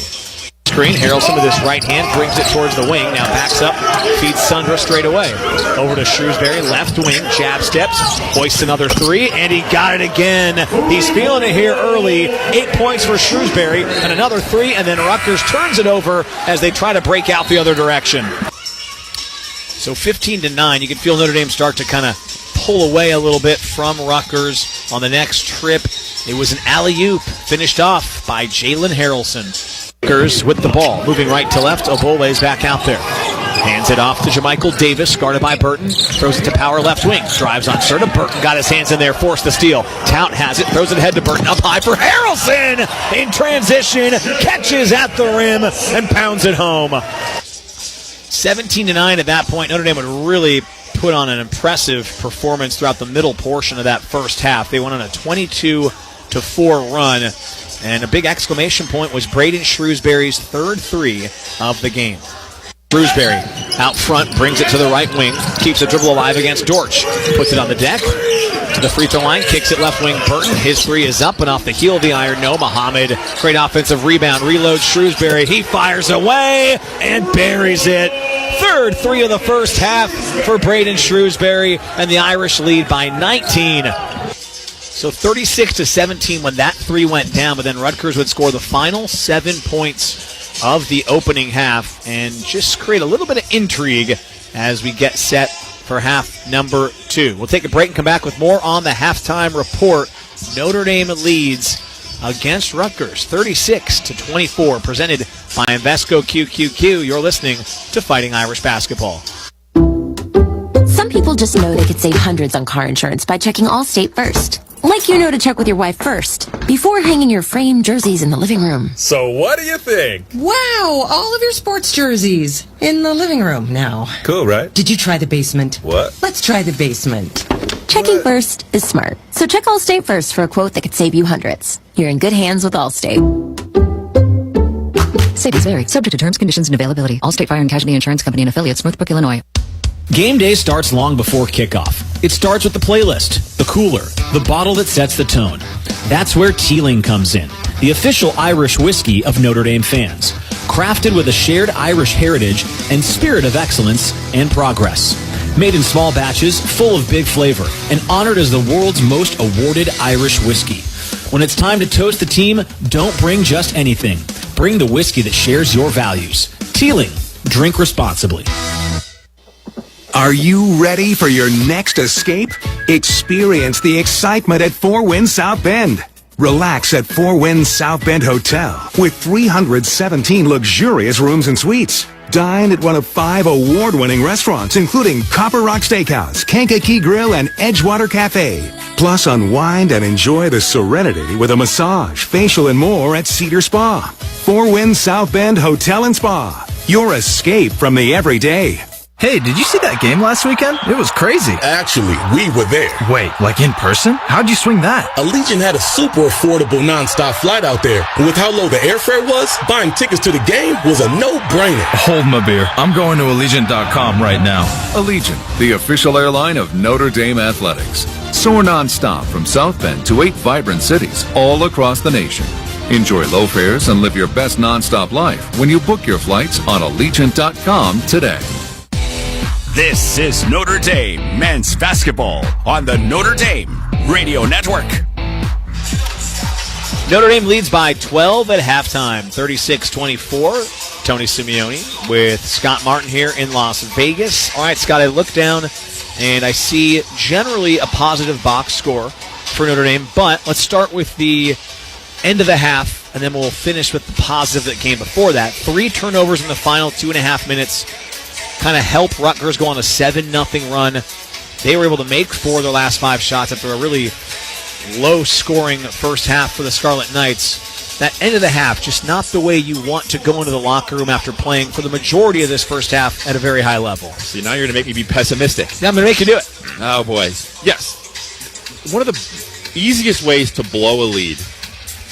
Screen, Harrelson with his right hand brings it towards the wing, now backs up, feeds Sundra straight away. Over to Shrewsbury, left wing, jab steps, hoists another 3, and he got it again. He's feeling it here early. 8 points for Shrewsbury, and another 3, and then Rutgers turns it over as they try to break out the other direction. So 15-9, you can feel Notre Dame start to kind of pull away a little bit from Rutgers. On the next trip, it was an alley-oop finished off by Jalen Harrelson. Rutgers with the ball, moving right to left. Obole's back out there. Hands it off to Jermichael Davis, guarded by Burton. Throws it to power left wing. Drives on Serta. Burton got his hands in there, forced the steal. Tout has it, throws it ahead to Burton. Up high for Harrelson. In transition, catches at the rim and pounds it home. 17-9 at that point. Notre Dame would really put on an impressive performance throughout the middle portion of that first half. They went on a 22-4 run. And a big exclamation point was Braden Shrewsbury's third three of the game. Shrewsbury out front, brings it to the right wing, keeps the dribble alive against Dortch, puts it on the deck, to the free throw line, kicks it left wing Burton. His three is up and off the heel of the iron. No, Muhammad, great offensive rebound, reloads Shrewsbury. He fires away and buries it. Third three of the first half for Braden Shrewsbury, and the Irish lead by 19. So 36-17 when that three went down, but then Rutgers would score the final 7 points of the opening half and just create a little bit of intrigue as we get set for half number 2. We'll take a break and come back with more on the halftime report. Notre Dame leads against Rutgers 36-24, presented by Invesco QQQ. You're listening to Fighting Irish Basketball. Some people just know they could save hundreds on car insurance by checking Allstate first. Like you know to check with your wife first, before hanging your framed jerseys in the living room. So what do you think? Wow, all of your sports jerseys in the living room now. Cool, right? Did you try the basement? What? Let's try the basement. Checking first is smart. So check Allstate first for a quote that could save you hundreds. You're in good hands with Allstate. Savings vary. Subject to terms, conditions, and availability. Allstate Fire and Casualty Insurance Company and Affiliates, Northbrook, Illinois. Game day starts long before kickoff. It starts with the playlist, the cooler, the bottle that sets the tone. That's where Teeling comes in, the official Irish whiskey of Notre Dame fans. Crafted with a shared Irish heritage and spirit of excellence and progress. Made in small batches, full of big flavor, and honored as the world's most awarded Irish whiskey. When it's time to toast the team, don't bring just anything. Bring the whiskey that shares your values. Teeling. Drink responsibly. Are you ready for your next escape? Experience the excitement at Four Winds South Bend. Relax at Four Winds South Bend Hotel with 317 luxurious rooms and suites. Dine at one of 5 award-winning restaurants, including Copper Rock Steakhouse, Kankakee Grill, and Edgewater Cafe. Plus, unwind and enjoy the serenity with a massage, facial, and more at Cedar Spa. Four Winds South Bend Hotel and Spa. Your escape from the everyday. Hey, did you see that game last weekend? It was crazy. Actually, we were there. Wait, like in person? How'd you swing that? Allegiant had a super affordable nonstop flight out there. And with how low the airfare was, buying tickets to the game was a no-brainer. Hold my beer. I'm going to Allegiant.com right now. Allegiant, the official airline of Notre Dame Athletics. Soar nonstop from South Bend to 8 vibrant cities all across the nation. Enjoy low fares and live your best nonstop life when you book your flights on Allegiant.com today. This is Notre Dame men's basketball on the Notre Dame Radio Network. Notre Dame leads by 12 at halftime, 36-24. Tony Simeone with Scott Martin here in Las Vegas. All right, Scott, I look down and I see generally a positive box score for Notre Dame, but let's start with the end of the half, and then we'll finish with the positive that came before that. 3 turnovers in the final 2.5 minutes. Kind of help Rutgers go on a 7-0 run. They were able to make 4 of their last 5 shots after a really low-scoring first half for the Scarlet Knights. That end of the half, just not the way you want to go into the locker room after playing for the majority of this first half at a very high level. See, now you're going to make me be pessimistic. Yeah, I'm going to make you do it. Oh, boy. Yes. One of the easiest ways to blow a lead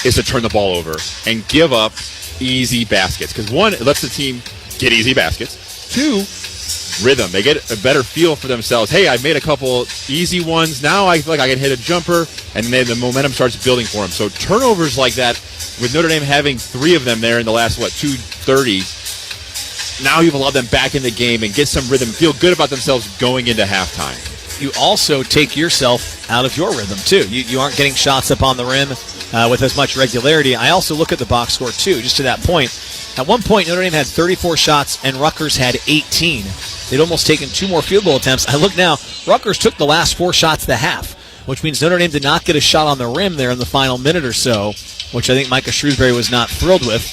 is to turn the ball over and give up easy baskets. Because, 1, it lets the team get easy baskets. 2, rhythm. They get a better feel for themselves. Hey, I made a couple easy ones. Now I feel like I can hit a jumper, and then the momentum starts building for them. So turnovers like that, with Notre Dame having 3 of them there in the last, 2:30, now you've allowed them back in the game and get some rhythm, feel good about themselves going into halftime. You also take yourself out of your rhythm, too. You aren't getting shots up on the rim with as much regularity. I also look at the box score, too, just to that point. At one point, Notre Dame had 34 shots and Rutgers had 18. They'd almost taken 2 more field goal attempts. I look now, Rutgers took the last 4 shots of the half, which means Notre Dame did not get a shot on the rim there in the final minute or so, which I think Micah Shrewsbury was not thrilled with.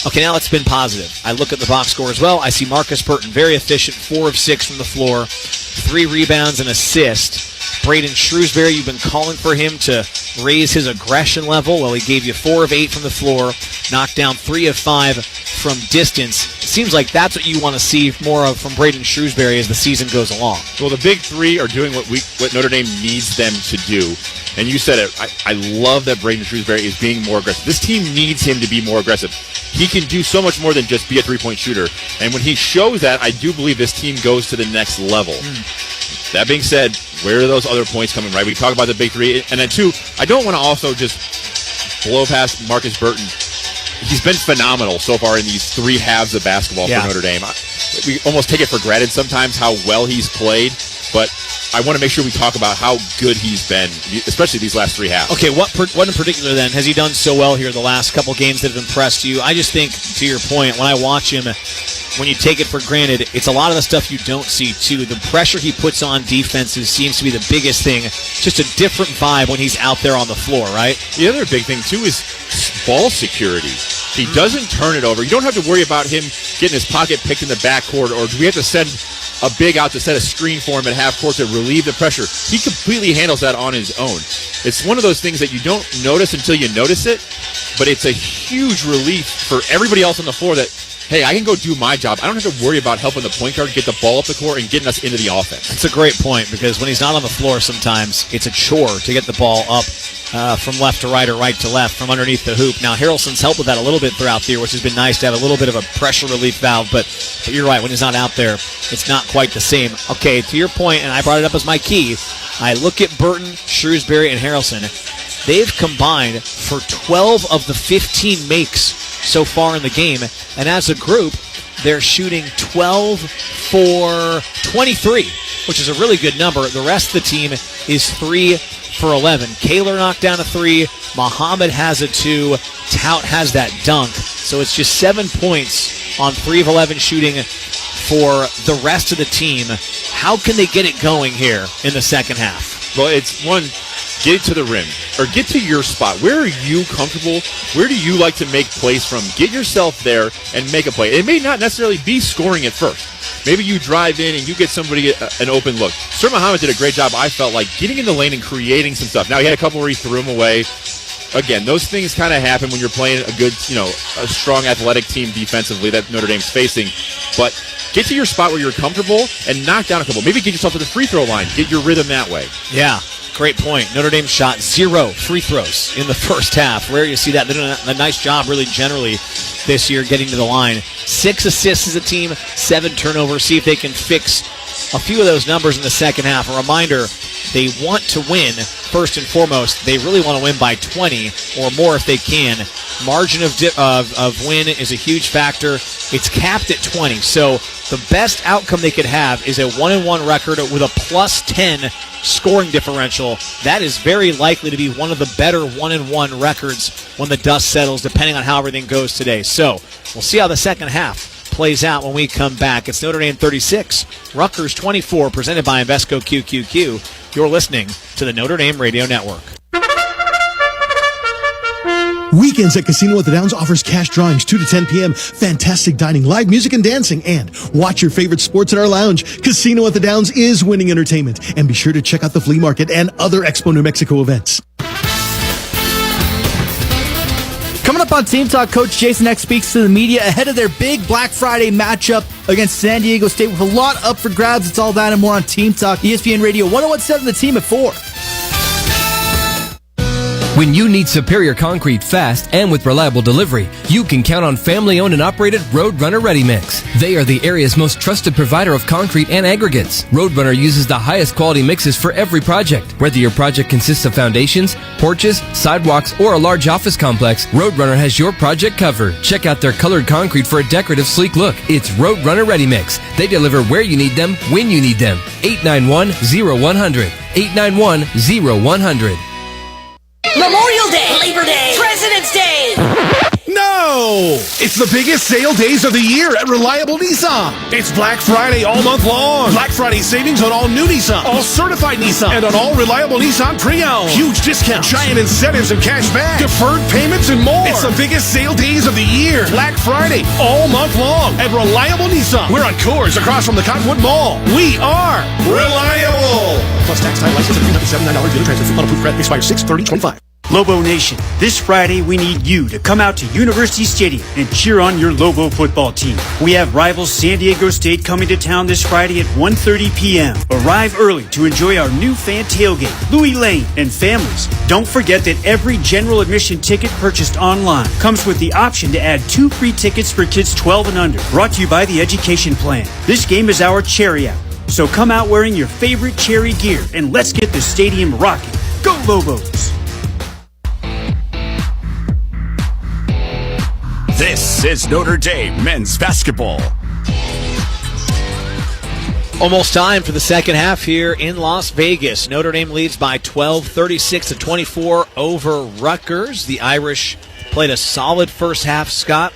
Okay, now let's spin positive. I look at the box score as well. I see Marcus Burton, very efficient, 4 of 6 from the floor, 3 rebounds and assist. Braden Shrewsbury, you've been calling for him to raise his aggression level. Well, he gave you 4 of 8 from the floor, knocked down 3 of 5 from distance. It seems like that's what you want to see more of from Braden Shrewsbury as the season goes along. Well, the big three are doing what Notre Dame needs them to do. And you said it. I love that Braden Shrewsbury is being more aggressive. This team needs him to be more aggressive. He can do so much more than just be a three-point shooter. And when he shows that, I do believe this team goes to the next level. That being said, where are those other points coming, right? We talk about the big three. And then, two, I don't want to also just blow past Marcus Burton. He's been phenomenal so far in these 3 halves of basketball for Notre Dame. We almost take it for granted sometimes how well he's played, but I want to make sure we talk about how good he's been, especially these last 3 halves. Okay, what in particular then has he done so well here the last couple games that have impressed you? I just think, to your point, when I watch him, when you take it for granted, it's a lot of the stuff you don't see, too. The pressure he puts on defenses seems to be the biggest thing. Just a different vibe when he's out there on the floor, right? The other big thing, too, is ball security. He doesn't turn it over. You don't have to worry about him getting his pocket picked in the backcourt, or do we have to send a big out to set a screen for him at half court to relieve the pressure. He completely handles that on his own. It's one of those things that you don't notice until you notice it, but it's a huge relief for everybody else on the floor that, hey, I can go do my job. I don't have to worry about helping the point guard get the ball up the court and getting us into the offense. That's a great point, because when he's not on the floor sometimes, it's a chore to get the ball up from left to right or right to left from underneath the hoop. Now, Harrelson's helped with that a little bit throughout the year, which has been nice to have a little bit of a pressure relief valve, but you're right, when he's not out there, it's not quite the same. Okay, to your point, and I brought it up as my key, I look at Burton, Shrewsbury, and Harrelson. They've combined for 12 of the 15 makes so far in the game, and as a group, they're shooting 12 for 23, which is a really good number. The rest of the team is 3 for 11. Kaler knocked down a 3. Muhammad has a 2. Tout has that dunk. So it's just 7 points on 3 of 11 shooting for the rest of the team. How can they get it going here in the second half? Well, it's one, get to the rim or get to your spot. Where are you comfortable? Where do you like to make plays from? Get yourself there and make a play. It may not necessarily be scoring at first. Maybe you drive in and you get somebody an open look. Sir Muhammad did a great job, I felt like, getting in the lane and creating some stuff. Now, he had a couple where he threw them away. Again, those things kind of happen when you're playing a good, a strong athletic team defensively that Notre Dame's facing. But get to your spot where you're comfortable and knock down a couple. Maybe get yourself to the free throw line. Get your rhythm that way. Yeah. Great point. Notre Dame shot 0 free throws in the first half. Rare you see that. They're doing a nice job, really, generally, this year getting to the line. 6 assists as a team, 7 turnovers. See if they can fix a few of those numbers in the second half. A reminder, they want to win, first and foremost. They really want to win by 20 or more if they can. Margin of win is a huge factor. It's capped at 20. So the best outcome they could have is a 1-1 record with a plus 10 scoring differential. That is very likely to be one of the better 1-1 records when the dust settles, depending on how everything goes today. So we'll see how the second half plays out when we come back. It's Notre Dame 36, Rutgers 24, presented by Invesco QQQ. You're listening to the Notre Dame Radio Network. Weekends at Casino at the Downs offers cash drawings 2 to 10 p.m., fantastic dining, live music and dancing, and watch your favorite sports at our lounge. Casino at the Downs is winning entertainment. And be sure to check out the flea market and other Expo New Mexico events. Coming up on Team Talk, Coach Jason X speaks to the media ahead of their big Black Friday matchup against San Diego State with a lot up for grabs. It's all that and more on Team Talk, ESPN Radio 101.7, The Team at 4. When you need superior concrete fast and with reliable delivery, you can count on family-owned and operated Roadrunner Ready Mix. They are the area's most trusted provider of concrete and aggregates. Roadrunner uses the highest quality mixes for every project. Whether your project consists of foundations, porches, sidewalks, or a large office complex, Roadrunner has your project covered. Check out their colored concrete for a decorative, sleek look. It's Roadrunner Ready Mix. They deliver where you need them, when you need them. 891-0100. 891-0100. Memorial Day, Labor Day, President's Day. No! Reliable! It's the biggest sale days of the year at Reliable Nissan. It's Black Friday all month long. Black Friday savings on all new Nissan, all certified Nissan, and on all Reliable Nissan pre-owned. Huge discounts, giant incentives and cash back, deferred payments, and more. It's the biggest sale days of the year. Black Friday all month long at Reliable Nissan. We're on Coors across from the Cottonwood Mall. We are reliable. Plus tax, time, license, and $379 dealer transfer. Unapproved credit expires 6/30/25. Lobo Nation, this Friday we need you to come out to University Stadium and cheer on your Lobo football team. We have rivals San Diego State coming to town this Friday at 1:30 p.m. Arrive early to enjoy our new fan tailgate, Louis Lane, and families. Don't forget that every general admission ticket purchased online comes with the option to add 2 free tickets for kids 12 and under. Brought to you by the Education Plan. This game is our cherry out, so come out wearing your favorite cherry gear and let's get the stadium rocking. Go Lobos! This is Notre Dame men's basketball. Almost time for the second half here in Las Vegas. Notre Dame leads by 12, 36-24 over Rutgers. The Irish played a solid first half, Scott.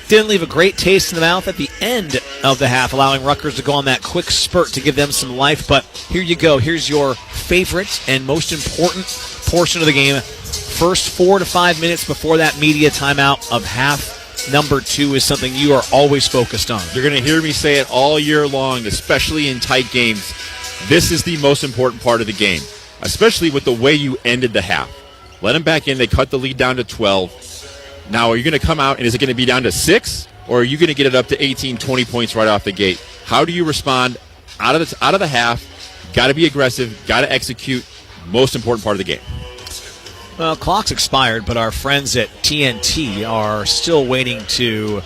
Didn't leave a great taste in the mouth at the end of the half, allowing Rutgers to go on that quick spurt to give them some life. But here you go. Here's your favorite and most important portion of the game. First 4 to 5 minutes before that media timeout of half number 2 is something you are always focused on. You're going to hear me say it all year long, especially in tight games. This is the most important part of the game, especially with the way you ended the half. Let them back in. They cut the lead down to 12. Now, are you going to come out, and is it going to be down to 6, or are you going to get it up to 18, 20 points right off the gate? How do you respond out of the half? Got to be aggressive. Got to execute. Most important part of the game. Well, clock's expired, but our friends at TNT are still waiting to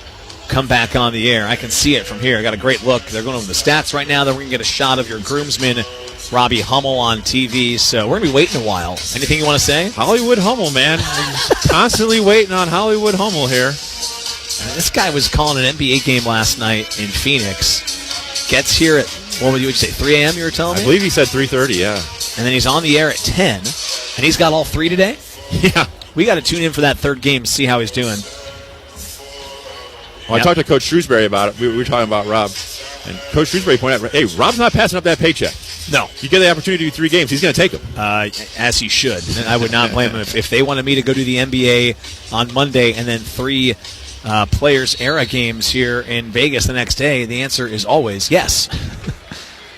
come back on the air. I can see it from here. I got a great look. They're going over the stats right now. Then we're going to get a shot of your groomsman, Robbie Hummel, on TV. So we're going to be waiting a while. Anything you want to say? Hollywood Hummel, man. Constantly waiting on Hollywood Hummel here. This guy was calling an NBA game last night in Phoenix. Gets here at, what would you say, 3 a.m. you were telling me? I believe he said 3:30, yeah. And then he's on the air at 10. And he's got all 3 today? Yeah. We got to tune in for that third game to see how he's doing. Well, I talked to Coach Shrewsbury about it. We were talking about Rob. And Coach Shrewsbury pointed out, hey, Rob's not passing up that paycheck. No. You get the opportunity to do 3 games, he's going to take them. As he should. And I would not blame him. If they wanted me to go to the NBA on Monday and then 3 Players Era games here in Vegas the next day, the answer is always yes.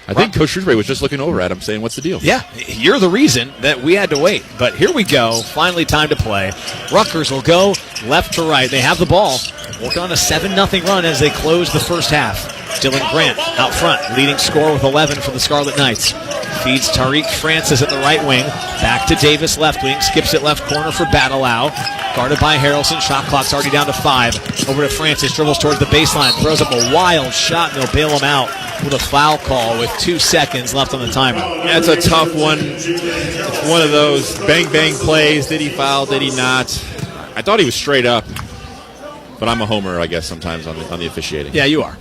I think Coach Shrewsbury was just looking over at him saying, what's the deal? Yeah, you're the reason that we had to wait. But here we go. Finally time to play. Rutgers will go left to right. They have the ball. Work on a 7-0 run as they close the first half. Dylan Grant out front, leading scorer with 11 for the Scarlet Knights. Feeds Tariq Francis at the right wing. Back to Davis left wing. Skips it left corner for Battleau. Guarded by Harrelson. Shot clock's already down to 5. Over to Francis. Dribbles towards the baseline. Throws up a wild shot, and they'll bail him out with a foul call with 2 seconds left on the timer. That's a tough one. It's one of those bang-bang plays. Did he foul? Did he not? I thought he was straight up. But I'm a homer, I guess, sometimes on the officiating. Yeah, you are.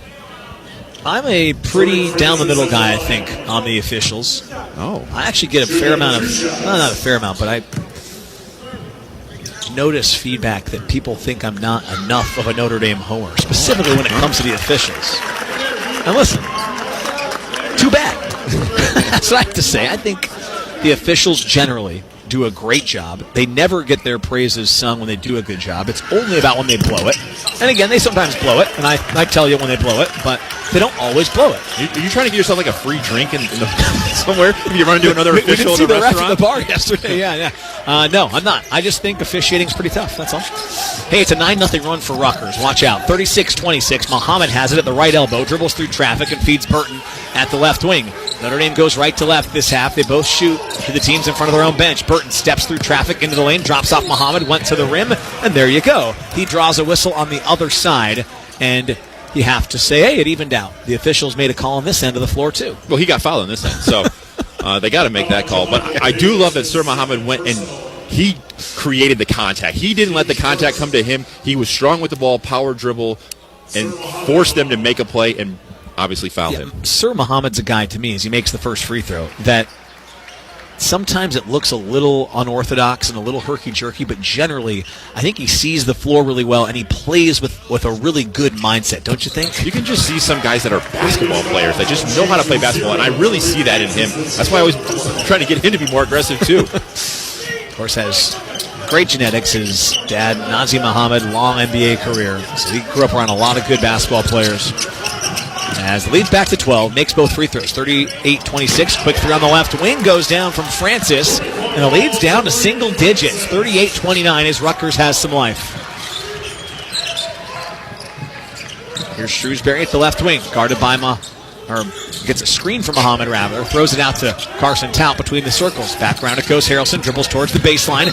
I'm a pretty down-the-middle guy, I think, on the officials. Oh. I actually get a fair amount of, well, not a fair amount, but I notice feedback that people think I'm not enough of a Notre Dame homer, specifically when it comes to the officials. And listen, too bad. That's what I have to say. I think the officials generally do a great job. They never get their praises sung when they do a good job. It's only about when they blow it. And again, they sometimes blow it, and I tell you when they blow it, but they don't always blow it. Are you trying to get yourself like a free drink in the somewhere? If you run into another official at a restaurant? We didn't see the ref at the bar yesterday. Yeah. No, I'm not. I just think officiating's pretty tough. That's all. Hey, it's a 9-0 run for Rutgers. Watch out. 36-26. Muhammad has it at the right elbow, dribbles through traffic, and feeds Burton at the left wing. Notre Dame goes right to left this half. They both shoot to the teams in front of their own bench. Burton steps through traffic into the lane, drops off Muhammad, went to the rim, and there you go. He draws a whistle on the other side, and you have to say, hey, it evened out. The officials made a call on this end of the floor, too. Well, he got fouled on this end, so they got to make that call. But I do love that Sir Muhammad went and he created the contact. He didn't let the contact come to him. He was strong with the ball, power dribble, and forced them to make a play and obviously fouled him. Sir Muhammad's a guy, to me, as he makes the first free throw, that sometimes it looks a little unorthodox and a little herky-jerky, but generally, I think he sees the floor really well, and he plays with a really good mindset, don't you think? You can just see some guys that are basketball players that just know how to play basketball, and I really see that in him. That's why I was trying to get him to be more aggressive, too. Of course, has great genetics. His dad, Nazim Muhammad, long NBA career, so he grew up around a lot of good basketball players. As the lead's back to 12, makes both free throws, 38-26. Quick three on the left wing goes down from Francis, and the lead's down to single digits, 38-29, as Rutgers has some life. Here's Shrewsbury at the left wing, guarded by gets a screen from Muhammad, rather. Throws it out to Carson Tout between the circles. Back around it goes Harrelson, dribbles towards the baseline.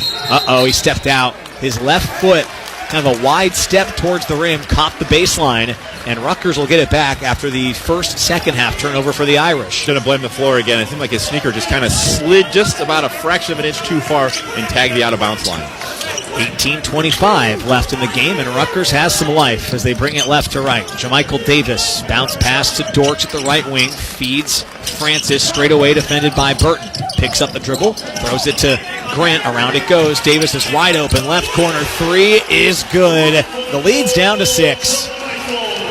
He stepped out. His left foot, kind of a wide step towards the rim, caught the baseline, and Rutgers will get it back after the second half turnover for the Irish. Shouldn't blame the floor again. It seemed like his sneaker just kind of slid just about a fraction of an inch too far and tagged the out-of-bounds line. 18:25 left in the game, and Rutgers has some life as they bring it left to right. Jamichael Davis, bounce pass to Dortch at the right wing, feeds Francis, straight away defended by Burton. Picks up the dribble, throws it to Grant, around it goes. Davis is wide open, left corner three is good. The lead's down to 6.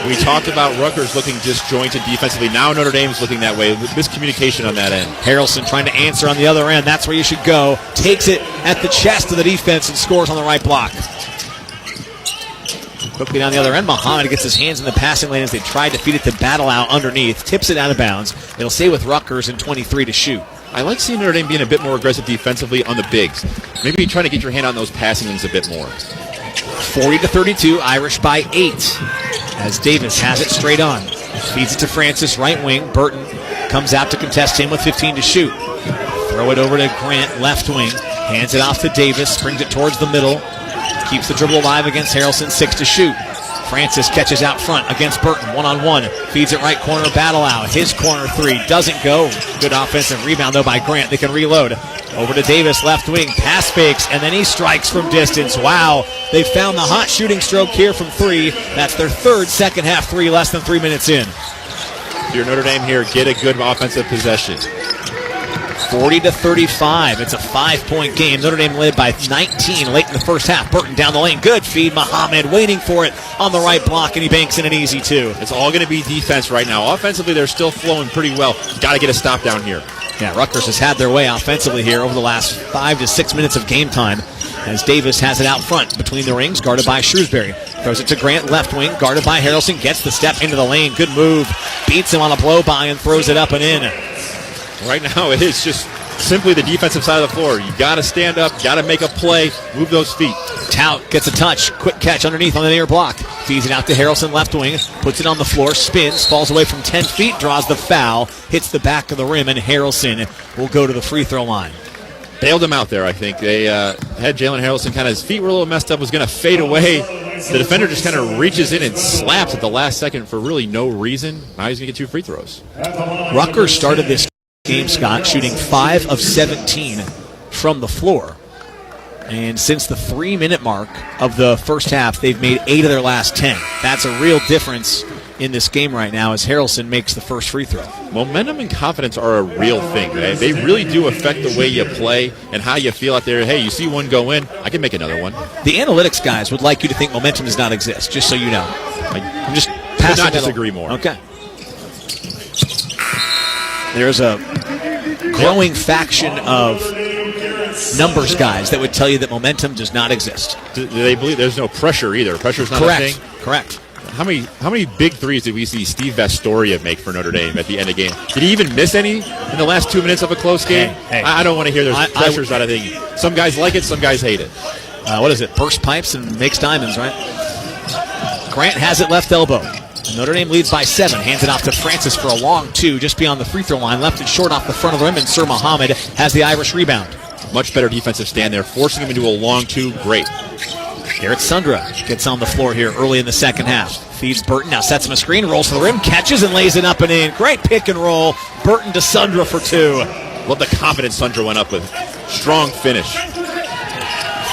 We talked about Rutgers looking disjointed defensively. Now Notre Dame's looking that way. Miscommunication on that end. Harrelson trying to answer on the other end. That's where you should go. Takes it at the chest of the defense and scores on the right block. Quickly down the other end, Muhammad gets his hands in the passing lane as they tried to feed it to Battle Out underneath. Tips it out of bounds. It'll stay with Rutgers in 23 to shoot. I like seeing Notre Dame being a bit more aggressive defensively on the bigs. Maybe trying to get your hand on those passing lanes a bit more. 40-32, Irish by 8. As Davis has it straight on. Feeds it to Francis, right wing. Burton comes out to contest him with 15 to shoot. Throw it over to Grant, left wing. Hands it off to Davis, brings it towards the middle. Keeps the dribble alive against Harrelson, 6 to shoot. Francis catches out front against Burton, one-on-one. Feeds it right corner, Battle Out. His corner three doesn't go. Good offensive rebound, though, by Grant. They can reload. Over to Davis, left wing. Pass fakes, and then he strikes from distance. Wow. They found the hot shooting stroke here from 3. That's their third second half 3, less than 3 minutes in. If you're Notre Dame here, get a good offensive possession. 40-35. It's a 5-point game. Notre Dame led by 19 late in the first half. Burton down the lane. Good feed. Muhammad waiting for it on the right block, and he banks in an easy 2. It's all going to be defense right now. Offensively, they're still flowing pretty well. Got to get a stop down here. Yeah, Rutgers has had their way offensively here over the last 5 to 6 minutes of game time as Davis has it out front between the rings, guarded by Shrewsbury. Throws it to Grant, left wing, guarded by Harrelson. Gets the step into the lane. Good move. Beats him on a blow-by and throws it up and in. Right now, it is just simply the defensive side of the floor. You got to stand up, got to make a play, move those feet. Tout gets a touch, quick catch underneath on the near block. Feeds it out to Harrelson, left wing, puts it on the floor, spins, falls away from 10 feet, draws the foul, hits the back of the rim, and Harrelson will go to the free throw line. Bailed him out there, I think. They had Jalen Harrelson kind of, his feet were a little messed up, was going to fade away. The defender just kind of reaches in and slaps at the last second for really no reason. Now he's going to get 2 free throws. Rutgers started this game, Scott, shooting 5 of 17 from the floor. And since the 3-minute mark of the first half, they've made 8 of their last 10. That's a real difference in this game right now as Harrelson makes the first free throw. Momentum and confidence are a real thing. They really do affect the way you play and how you feel out there. Hey, you see one go in, I can make another one. The analytics guys would like you to think momentum does not exist, just so you know. I'm just passing. Could not disagree more. Okay. There's a growing faction of numbers guys that would tell you that momentum does not exist. Do they believe there's no pressure either? Pressure's not a thing? Correct. How many big threes did we see Steve Vastoria make for Notre Dame at the end of the game? Did he even miss any in the last 2 minutes of a close game? Hey. I don't want to hear there's pressure's not a thing. Some guys like it, some guys hate it. What is it? Burst pipes and makes diamonds, right? Grant has it left elbow. Notre Dame leads by 7. Hands it off to Francis for a long 2 just beyond the free throw line. Left it short off the front of the rim, and Sir Muhammad has the Irish rebound. Much better defensive stand there, forcing him into a long 2. Great. Garrett Sundra gets on the floor here early in the second half. Feeds Burton, now sets him a screen, rolls to the rim, catches and lays it up and in. Great pick and roll. Burton to Sundra for 2. Love the confidence Sundra went up with. Strong finish.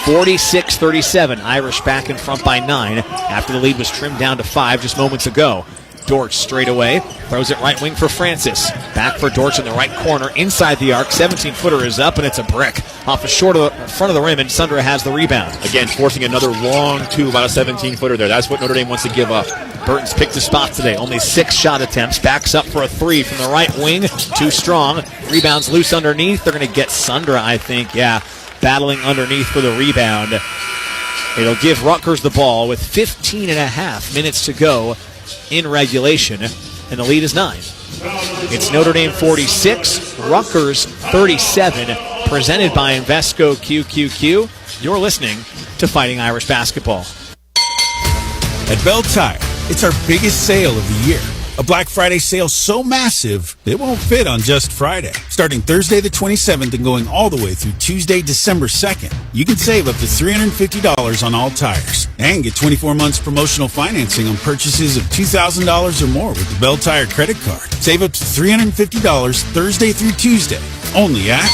46-37. Irish back in front by 9 after the lead was trimmed down to 5 just moments ago. Dortch straight away. Throws it right wing for Francis. Back for Dortch in the right corner. Inside the arc. 17-footer is up, and it's a brick. Off the front of the rim, and Sundra has the rebound. Again, forcing another long two, about a 17-footer there. That's what Notre Dame wants to give up. Burton's picked his spot today. Only 6 shot attempts. Backs up for a 3 from the right wing. Too strong. Rebounds loose underneath. They're going to get Sundra, I think. Yeah, battling underneath for the rebound. It'll give Rutgers the ball with 15 and a half minutes to go in regulation, and the lead is 9. It's Notre Dame 46, Rutgers 37, presented by Invesco QQQ. You're listening to Fighting Irish Basketball. At Bell Tire, it's our biggest sale of the year. A Black Friday sale so massive, it won't fit on just Friday. Starting Thursday the 27th and going all the way through Tuesday, December 2nd, you can save up to $350 on all tires and get 24 months promotional financing on purchases of $2,000 or more with the Bell Tire credit card. Save up to $350 Thursday through Tuesday, only at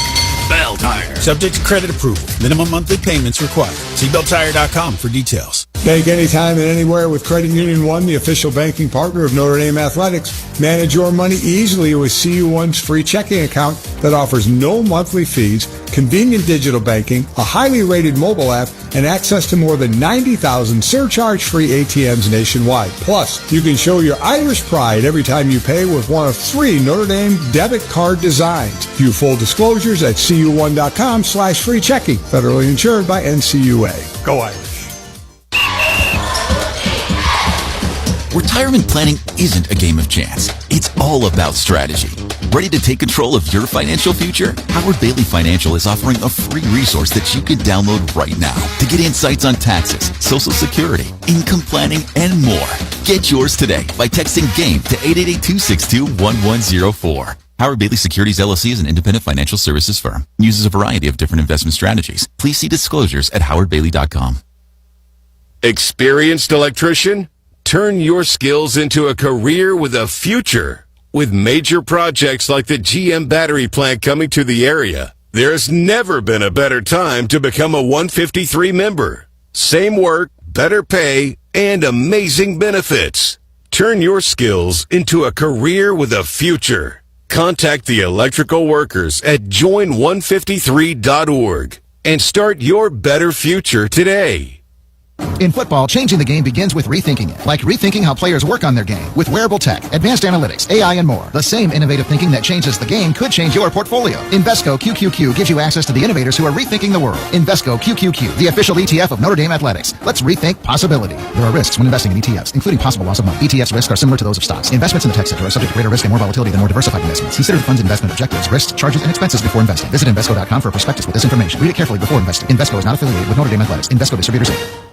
Bell Tire. Subject to credit approval. Minimum monthly payments required. See belltire.com for details. Bank anytime and anywhere with Credit Union One, the official banking partner of Notre Dame Athletics. Manage your money easily with CU1's free checking account that offers no monthly fees, convenient digital banking, a highly rated mobile app, and access to more than 90,000 surcharge-free ATMs nationwide. Plus, you can show your Irish pride every time you pay with one of 3 Notre Dame debit card designs. View full disclosures at cu1.com/free checking. Federally insured by NCUA. Go Irish. Retirement planning isn't a game of chance. It's all about strategy. Ready to take control of your financial future? Howard Bailey Financial is offering a free resource that you can download right now to get insights on taxes, Social Security, income planning, and more. Get yours today by texting GAME to 888-262-1104. Howard Bailey Securities LLC is an independent financial services firm. Uses a variety of different investment strategies. Please see disclosures at howardbailey.com. Experienced electrician? Turn your skills into a career with a future. With major projects like the GM battery plant coming to the area, there's never been a better time to become a 153 member. Same work, better pay, and amazing benefits. Turn your skills into a career with a future. Contact the electrical workers at join153.org and start your better future today. In football, changing the game begins with rethinking it. Like rethinking how players work on their game with wearable tech, advanced analytics, AI, and more. The same innovative thinking that changes the game could change your portfolio. Invesco QQQ gives you access to the innovators who are rethinking the world. Invesco QQQ, the official ETF of Notre Dame Athletics. Let's rethink possibility. There are risks when investing in ETFs, including possible loss of money. ETFs risks are similar to those of stocks. Investments in the tech sector are subject to greater risk and more volatility than more diversified investments. Consider the fund's investment objectives, risks, charges, and expenses before investing. Visit Invesco.com for a prospectus with this information. Read it carefully before investing. Invesco is not affiliated with Notre Dame Athletics. Invesco Distributors Inc.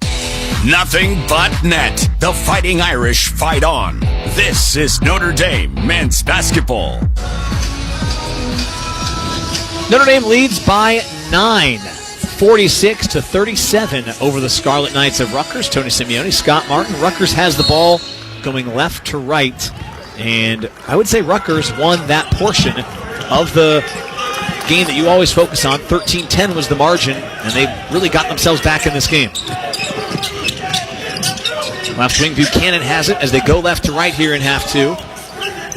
Nothing but net. The Fighting Irish fight on. This is Notre Dame men's basketball. Notre Dame leads by 9, 46-37 over the Scarlet Knights of Rutgers. Tony Simeone, Scott Martin. Rutgers has the ball going left to right, and I would say Rutgers won that portion of the game that you always focus on. 13-10 was the margin, and they really got themselves back in this game. Left wing, Buchanan has it as they go left to right here in half 2.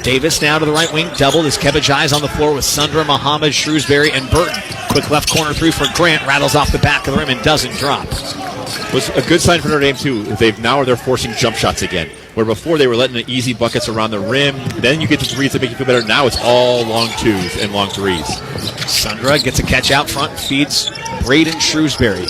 Davis now to the right wing, doubled as Kebajai's on the floor with Sundra, Muhammad, Shrewsbury, and Burton. Quick left corner 3 for Grant, rattles off the back of the rim and doesn't drop. Was a good sign for Notre Dame too. They're forcing jump shots again, where before they were letting the easy buckets around the rim. Then you get the threes that make you feel better. Now it's all long 2s and long 3s. Sundra gets a catch out front, feeds Braden Shrewsbury.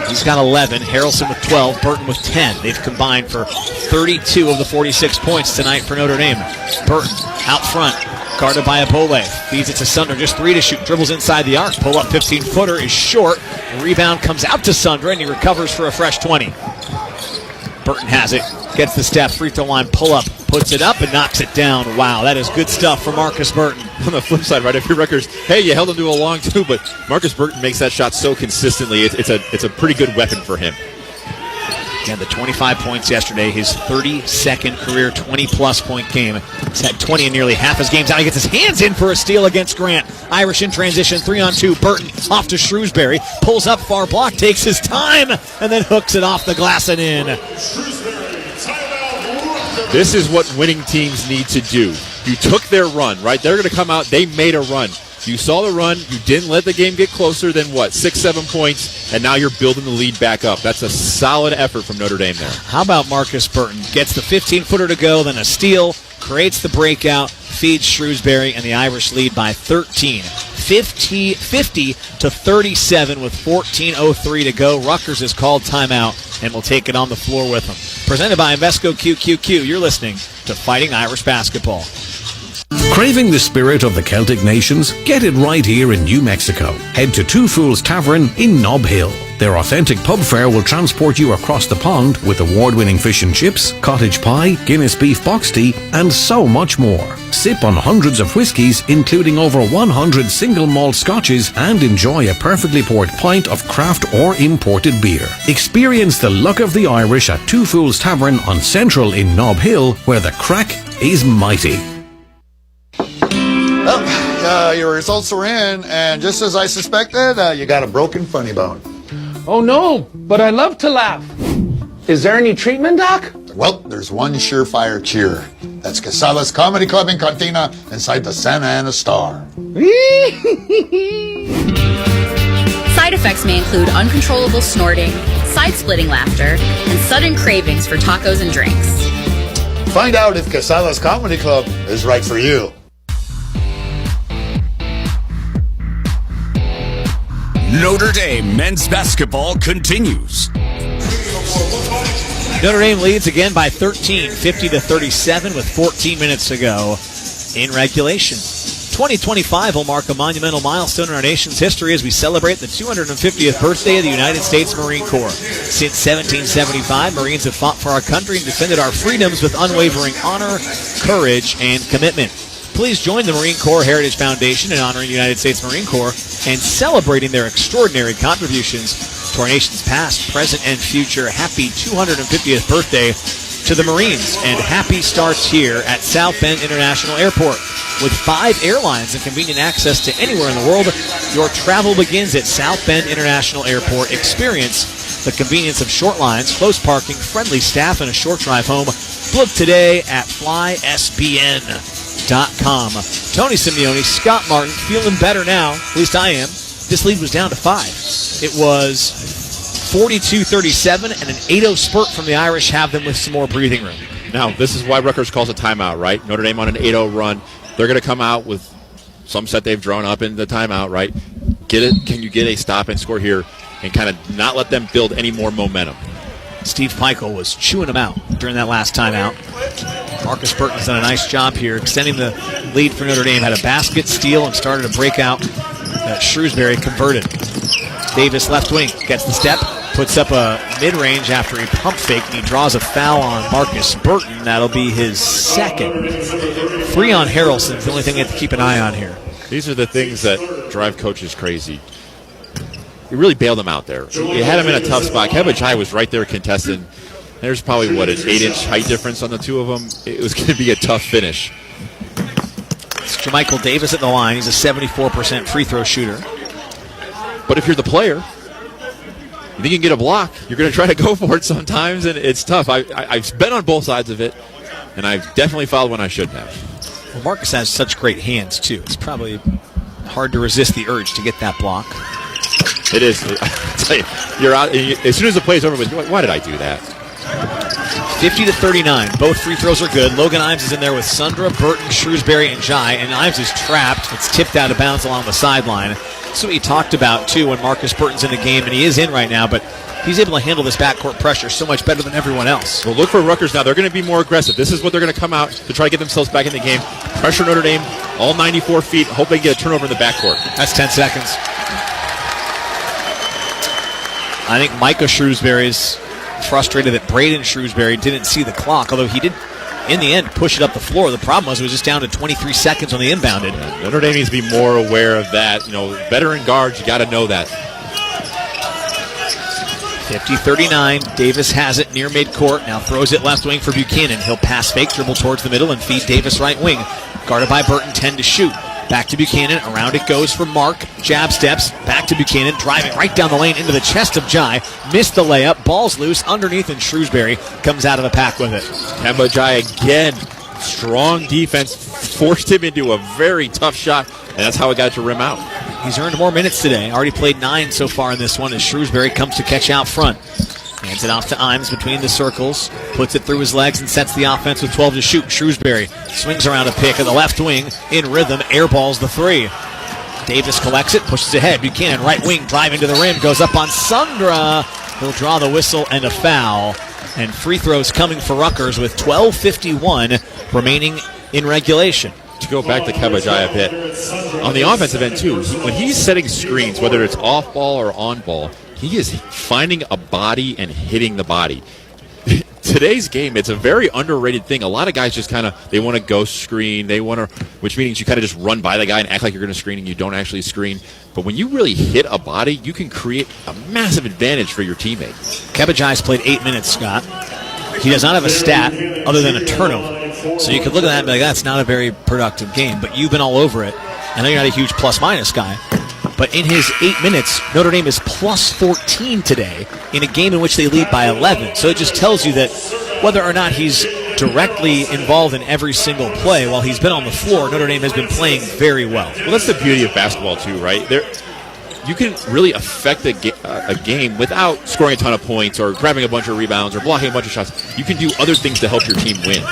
He's got 11. Harrelson with 12. Burton with 10. They've combined for 32 of the 46 points tonight for Notre Dame. Burton out front, guarded by Apole. Feeds it to Sundra. Just 3 to shoot. Dribbles inside the arc. Pull up 15-footer is short. The rebound comes out to Sundra, and he recovers for a fresh 20. Burton has it. Gets the step. Free throw line. Pull up. Puts it up and knocks it down. Wow, that is good stuff for Marcus Burton. On the flip side, right, if your Rutgers, hey, you held him to a long 2, but Marcus Burton makes that shot so consistently. It's a pretty good weapon for him. Again, the 25 points yesterday, his 32nd career 20-plus point game. He's had 20 in nearly half his games. Now he gets his hands in for a steal against Grant. Irish in transition, 3-on-2. Burton off to Shrewsbury. Pulls up far block, takes his time, and then hooks it off the glass and in. This is what winning teams need to do. You took their run, right? They're going to come out. They made a run. You saw the run. You didn't let the game get closer than, 6-7 points, and now you're building the lead back up. That's a solid effort from Notre Dame there. How about Marcus Burton? Gets the 15-footer to go, then a steal, creates the breakout, feeds Shrewsbury, and the Irish lead by 13. 50-37 with 14:03 to go. Rutgers has called timeout and will take it on the floor with them. Presented by Invesco QQQ. You're listening to Fighting Irish Basketball. Craving the spirit of the Celtic nations? Get it right here in New Mexico. Head to Two Fools Tavern in Nob Hill. Their authentic pub fare will transport you across the pond with award-winning fish and chips, cottage pie, Guinness beef box tea, and so much more. Sip on hundreds of whiskies, including over 100 single malt scotches, and enjoy a perfectly poured pint of craft or imported beer. Experience the luck of the Irish at Two Fools Tavern on Central in Nob Hill, where the crack is mighty. Well, your results are in, and just as I suspected, you got a broken funny bone. Oh no, but I love to laugh. Is there any treatment, Doc? Well, there's one surefire cure. That's Casala's Comedy Club in Cantina inside the Santa Ana Star. Side effects may include uncontrollable snorting, side-splitting laughter, and sudden cravings for tacos and drinks. Find out if Casala's Comedy Club is right for you. Notre Dame men's basketball continues. Notre Dame leads again by 13, 50-37 with 14 minutes to go in regulation. 2025 will mark a monumental milestone in our nation's history as we celebrate the 250th birthday of the United States Marine Corps. Since 1775, Marines have fought for our country and defended our freedoms with unwavering honor, courage, and commitment. Please join the Marine Corps Heritage Foundation in honoring the United States Marine Corps and celebrating their extraordinary contributions to our nation's past, present, and future. Happy 250th birthday to the Marines, and happy starts here at South Bend International Airport. With 5 airlines and convenient access to anywhere in the world, your travel begins at South Bend International Airport. Experience the convenience of short lines, close parking, friendly staff, and a short drive home. Book today at flysbn.com. Tony Simeone, Scott Martin, feeling better now. At least I am. This lead was down to 5. It was 42-37, and an 8-0 spurt from the Irish have them with some more breathing room. Now, this is why Rutgers calls a timeout, right? Notre Dame on an 8-0 run. They're going to come out with some set they've drawn up in the timeout, right? Get it? Can you get a stop and score here and kind of not let them build any more momentum? Steve Peichel was chewing them out during that last timeout. Marcus Burton's done a nice job here, extending the lead for Notre Dame. Had a basket, steal, and started a breakout. Shrewsbury converted. Davis left wing, gets the step, puts up a mid-range after a pump fake, and he draws a foul on Marcus Burton. That'll be his second. 3 on Harrelson's the only thing you have to keep an eye on here. These are the things that drive coaches crazy. You really bailed him out there. You had him in a tough spot. Kebachai was right there contesting. There's probably, an 8-inch height difference on the two of them. It was going to be a tough finish. It's Jermichael Davis at the line. He's a 74% free throw shooter. But if you're the player, you think you can get a block, you're going to try to go for it sometimes, and it's tough. I've been on both sides of it, and I've definitely fouled when I shouldn't have. Well, Marcus has such great hands, too. It's probably hard to resist the urge to get that block. It is. I tell you, you're out. As soon as the play's over, why did I do that? 50-39. Both free throws are good. Logan Imes is in there with Sundra, Burton, Shrewsbury, and Jai, and Imes is trapped. It's tipped out of bounds along the sideline. That's what he talked about, too, when Marcus Burton's in the game, and he is in right now, but he's able to handle this backcourt pressure so much better than everyone else. Well, look for Rutgers now. They're going to be more aggressive. This is what they're going to come out to try to get themselves back in the game. Pressure Notre Dame, all 94 feet. Hope they get a turnover in the backcourt. That's 10 seconds. I think Micah Shrewsbury's frustrated that Braden Shrewsbury didn't see the clock, although he did, in the end, push it up the floor. The problem was it was just down to 23 seconds on the inbounded. Yeah, Notre Dame needs to be more aware of that. Veteran guards, you got to know that. 50-39. Davis has it near midcourt. Now throws it left wing for Buchanan. He'll pass fake, dribble towards the middle, and feed Davis right wing. Guarded by Burton, 10 to shoot. Back to Buchanan. Around it goes for Mark. Jab steps. Back to Buchanan. Driving right down the lane into the chest of Jai. Missed the layup. Ball's loose underneath, and Shrewsbury comes out of the pack with it. Kemba Jai again. Strong defense. Forced him into a very tough shot, and that's how it got to rim out. He's earned more minutes today. Already played 9 so far in this one as Shrewsbury comes to catch out front. Hands it off to Imes between the circles. Puts it through his legs and sets the offense with 12 to shoot. Shrewsbury swings around a pick at the left wing. In rhythm, airballs the 3. Davis collects it, pushes ahead. Buchanan, right wing, driving to the rim. Goes up on Sundra. He'll draw the whistle and a foul. And free throws coming for Rutgers with 12:51 remaining in regulation. To go back to Kemba Jai a bit, on the offensive end too, when he's setting screens, whether it's off ball or on ball, he is finding a body and hitting the body. Today's game, it's a very underrated thing. A lot of guys just they want to ghost screen, which means you kind of just run by the guy and act like you're going to screen and you don't actually screen. But when you really hit a body, you can create a massive advantage for your teammate. Kemba Jai's played 8 minutes, Scott. He does not have a stat other than a turnover. So you could look at that and be like, that's not a very productive game, but you've been all over it. I know you're not a huge plus-minus guy, but in his 8 minutes, Notre Dame is plus 14 today in a game in which they lead by 11. So it just tells you that whether or not he's directly involved in every single play, while he's been on the floor, Notre Dame has been playing very well. Well, that's the beauty of basketball too, right? You can really affect a game without scoring a ton of points or grabbing a bunch of rebounds or blocking a bunch of shots. You can do other things to help your team win.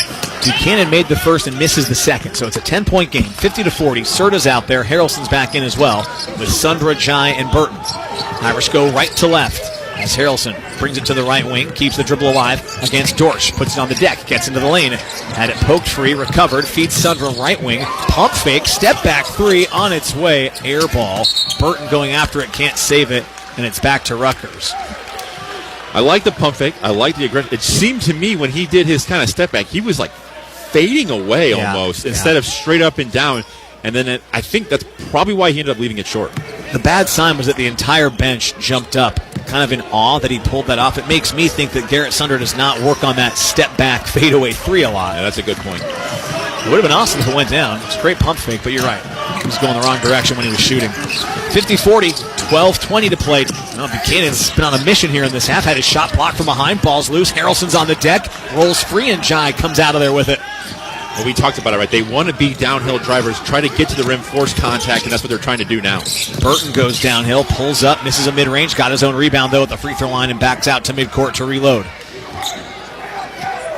Buchanan made the first and misses the second, so it's a 10-point game, 50-40. Serta's out there. Harrelson's back in as well with Sundra, Jai, and Burton. Irish go right to left as Harrelson brings it to the right wing, keeps the dribble alive against Dorsch, puts it on the deck, gets into the lane, had it poked free, recovered, feeds Sundra right wing, pump fake, step back 3 on its way, air ball. Burton going after it, can't save it, and it's back to Rutgers. I like the pump fake. I like the aggression. It seemed to me when he did his kind of step back, he was like fading away almost instead of straight up and down. And then I think that's probably why he ended up leaving it short. The bad sign was that the entire bench jumped up, kind of in awe that he pulled that off. It makes me think that Garrett Sundra does not work on that step back fadeaway 3 a lot. Yeah, that's a good point. It would have been awesome if it went down. It's a great pump fake, but you're right. He was going the wrong direction when he was shooting. 50-40, 12-20 to play. Buchanan's been on a mission here in this half. Had his shot blocked from behind. Ball's loose. Harrelson's on the deck. Rolls free, and Jai comes out of there with it. Well, we talked about it, right? They want to be downhill drivers, try to get to the rim, force contact, and that's what they're trying to do now. Burton goes downhill, pulls up, misses a mid-range, got his own rebound, though, at the free throw line and backs out to midcourt to reload.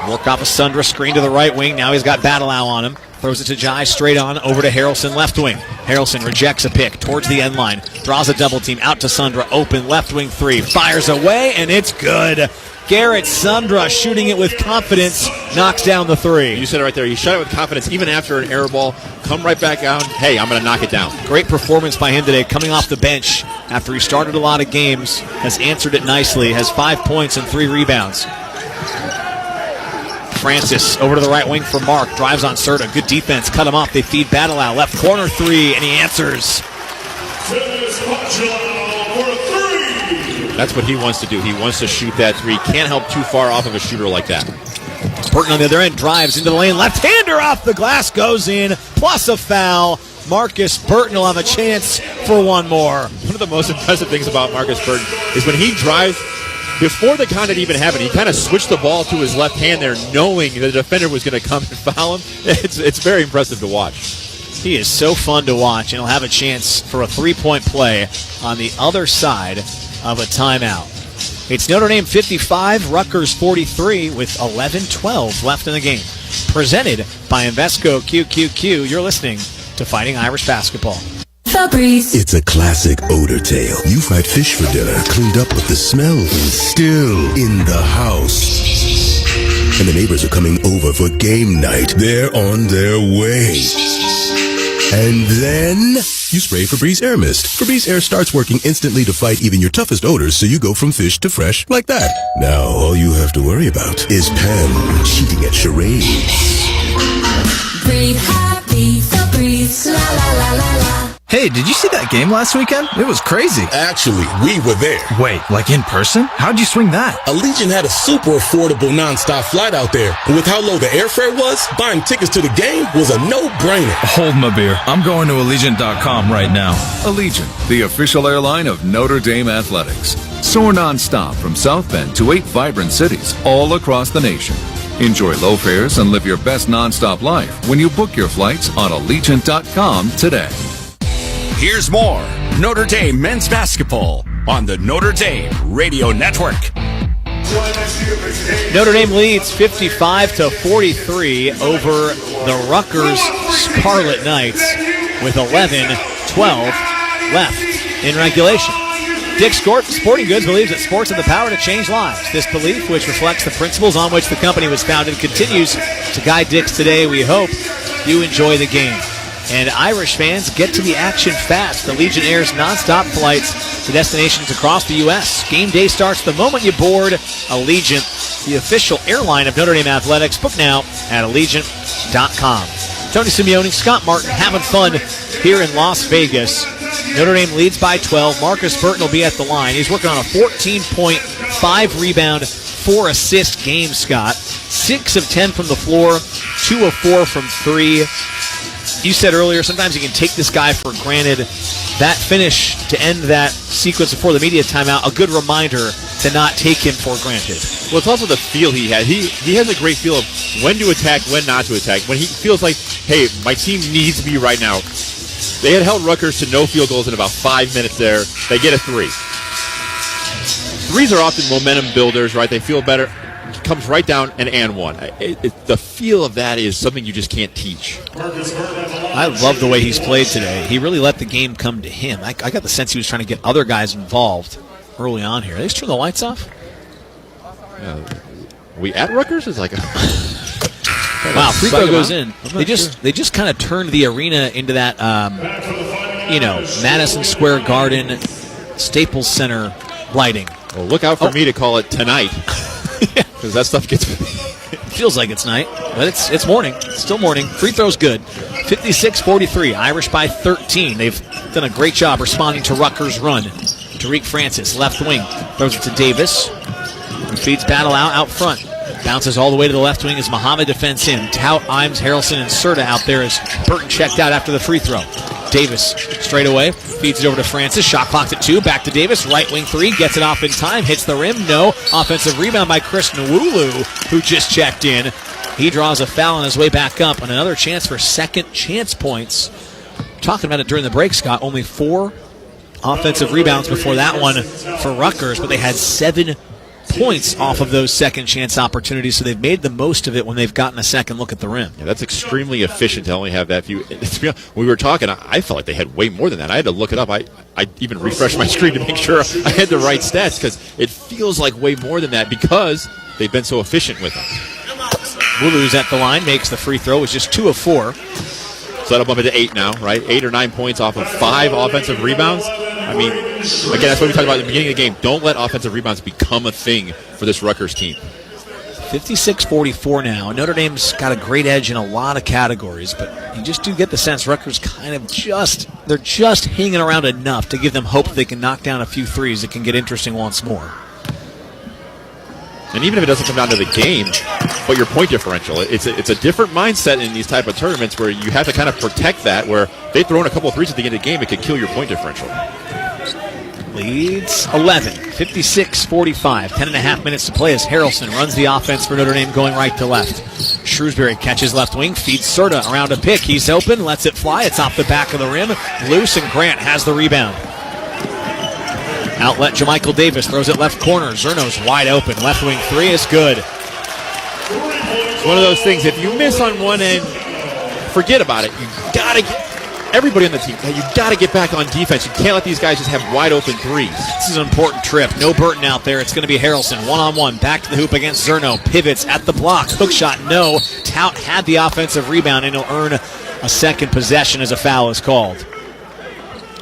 Work off a Sundra screen to the right wing. Now he's got Badalow on him. Throws it to Jai, straight on, over to Harrelson, left wing. Harrelson rejects a pick towards the end line. Draws a double team out to Sundra, open, left wing 3. Fires away, and it's good. Garrett Sundra shooting it with confidence, knocks down the 3. You said it right there. He shot it with confidence even after an air ball. Come right back out. Hey, I'm going to knock it down. Great performance by him today, coming off the bench after he started a lot of games. Has answered it nicely, has 5 points and 3 rebounds. Francis over to the right wing for Mark. Drives on Serta. Good defense. Cut him off. They feed Badalow. Left corner 3, and he answers. That's what he wants to do. He wants to shoot that 3. Can't help too far off of a shooter like that. Burton on the other end drives into the lane. Left-hander off the glass goes in. Plus a foul. Marcus Burton will have a chance for one more. One of the most impressive things about Marcus Burton is when he drives, before the contact even happened, he kind of switched the ball to his left hand there, knowing the defender was going to come and foul him. It's very impressive to watch. He is so fun to watch, and he'll have a chance for a 3-point play on the other side of a timeout. It's Notre Dame 55, Rutgers 43 with 11-12 left in the game. Presented by Invesco QQQ. You're listening to Fighting Irish Basketball. Febreze. It's a classic odor tale. You've had fish for dinner, cleaned up, but the smell is still in the house. And the neighbors are coming over for game night. They're on their way. And then you spray Febreze Air Mist. Febreze Air starts working instantly to fight even your toughest odors, so you go from fish to fresh like that. Now all you have to worry about is Pam cheating at charades. Breathe happy, Febreze, la la la la la. Hey, did you see that game last weekend? It was crazy. Actually, we were there. Wait, like in person? How'd you swing that? Allegiant had a super affordable nonstop flight out there. And with how low the airfare was, buying tickets to the game was a no-brainer. Hold my beer. I'm going to Allegiant.com right now. Allegiant, the official airline of Notre Dame Athletics. Soar nonstop from South Bend to 8 vibrant cities all across the nation. Enjoy low fares and live your best nonstop life when you book your flights on Allegiant.com today. Here's more Notre Dame men's basketball on the Notre Dame Radio Network. Notre Dame leads 55-43 over the Rutgers Scarlet Knights with 11-12 left in regulation. Dick's Sporting Goods believes that sports have the power to change lives. This belief, which reflects the principles on which the company was founded, continues to guide Dick's today. We hope you enjoy the game. And Irish fans, get to the action fast. The Legion airs nonstop flights to destinations across the U.S. Game day starts the moment you board Allegiant, the official airline of Notre Dame Athletics. Book now at Allegiant.com. Tony Simeone, Scott Martin having fun here in Las Vegas. Notre Dame leads by 12. Marcus Burton will be at the line. He's working on a 14-point, 5-rebound, 4-assist game, Scott. 6 of 10 from the floor, 2 of 4 from 3. You said earlier, sometimes you can take this guy for granted. That finish to end that sequence before the media timeout, a good reminder to not take him for granted. Well, it's also the feel he had. He has a great feel of when to attack, when not to attack. When he feels like, hey, my team needs me right now. They had held Rutgers to no field goals in about 5 minutes there. They get a 3. Threes are often momentum builders, right? They feel better. Comes right down and one. The feel of that is something you just can't teach. I love the way he's played today. He really let the game come to him. I got the sense he was trying to get other guys involved early on here. They just turn the lights off? We at Rutgers? It's like a... Wow, free throw goes in. They just kind of turned the arena into that, Madison Square Garden, Staples Center lighting. Well, look out for me to call it tonight. Because that stuff gets... It feels like it's night, but it's morning. It's still morning. Free throw's good. 56-43. Irish by 13. They've done a great job responding to Rutgers' run. Tariq Francis, left wing, throws it to Davis. He feeds Battle out front. Bounces all the way to the left wing as Muhammad defends him. Tout, Imes, Harrelson, and Serta out there as Burton checked out after the free throw. Davis straight away, feeds it over to Francis. Shot clocked at 2. Back to Davis. Right wing 3. Gets it off in time. Hits the rim. No. Offensive rebound by Chris Nwulu, who just checked in. He draws a foul on his way back up. And another chance for second chance points. Talking about it during the break, Scott. Only 4 offensive rebounds before that one for Rutgers, but they had 7 points off of those second chance opportunities, so they've made the most of it when they've gotten a second look at the rim. Yeah, that's extremely efficient to only have that few. When we were talking, I felt like they had way more than that. I had to look it up. I even refreshed my screen to make sure I had the right stats, because it feels like way more than that because they've been so efficient with them. Wulu's at the line, makes the free throw, was just 2 of 4. So that'll bump it to 8 now, right? 8 or 9 points off of 5 offensive rebounds. I mean, again, that's what we talked about at the beginning of the game. Don't let offensive rebounds become a thing for this Rutgers team. 56-44 now. Notre Dame's got a great edge in a lot of categories, but you just do get the sense Rutgers kind of they're just hanging around enough to give them hope that they can knock down a few threes that can get interesting once more. And even if it doesn't come down to the game, but your point differential, it's a different mindset in these type of tournaments where you have to kind of protect that, where they throw in a couple of threes at the end of the game, it could kill your point differential. Leads 11, 56-45. 10.5 minutes to play as Harrelson runs the offense for Notre Dame going right to left. Shrewsbury catches left wing, feeds Serta around a pick. He's open, lets it fly. It's off the back of the rim. Loose, and Grant has the rebound. Outlet, Jamichael Davis throws it left corner. Zerno's wide open. Left wing 3 is good. It's one of those things, if you miss on one end, forget about it. You got to get everybody on the team. You got to get back on defense. You can't let these guys just have wide open threes. This is an important trip. No Burton out there. It's going to be Harrelson one-on-one. Back to the hoop against Zerno. Pivots at the block. Hook shot, no. Tout had the offensive rebound, and he'll earn a second possession as a foul is called.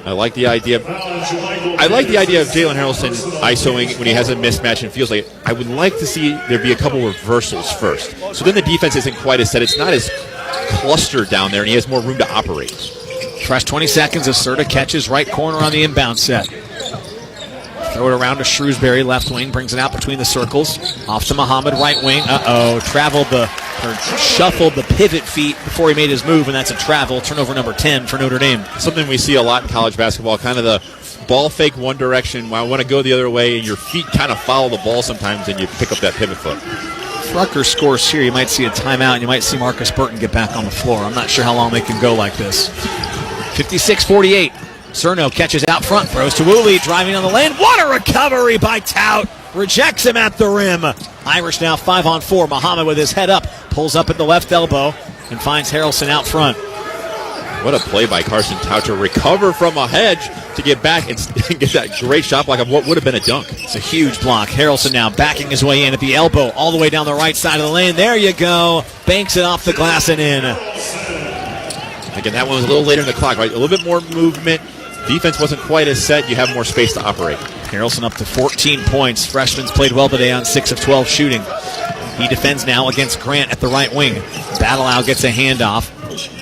I like the idea of Jalen Harrelson ISOing when he has a mismatch and feels like it. I would like to see there be a couple reversals first. So then the defense isn't quite as set. It's not as clustered down there, and he has more room to operate. Fresh 20 seconds as Serta catches right corner on the inbound set. Throw it around to Shrewsbury, left wing, brings it out between the circles. Off to Muhammad, right wing. Shuffled the pivot feet before he made his move, and that's a travel. Turnover number 10 for Notre Dame. Something we see a lot in college basketball, kind of the ball fake one direction. I want to go the other way, and your feet kind of follow the ball sometimes, and you pick up that pivot foot. If Rutgers scores here, you might see a timeout, and you might see Marcus Burton get back on the floor. I'm not sure how long they can go like this. 56-48. Cerno catches out front, throws to Woolley, driving on the lane. What a recovery by Tout. Rejects him at the rim. Irish now 5-on-4. Muhammad with his head up, pulls up at the left elbow, and finds Harrelson out front. What a play by Carson Tout to recover from a hedge to get back and get that great shot block of what would have been a dunk. It's a huge block. Harrelson now backing his way in at the elbow, all the way down the right side of the lane. There you go. Banks it off the glass and in. Again, that one was a little later in the clock, right? A little bit more movement. Defense wasn't quite as set. You have more space to operate. Harrelson up to 14 points. Freshman's played well today on 6 of 12 shooting. He defends now against Grant at the right wing. Battleout gets a handoff.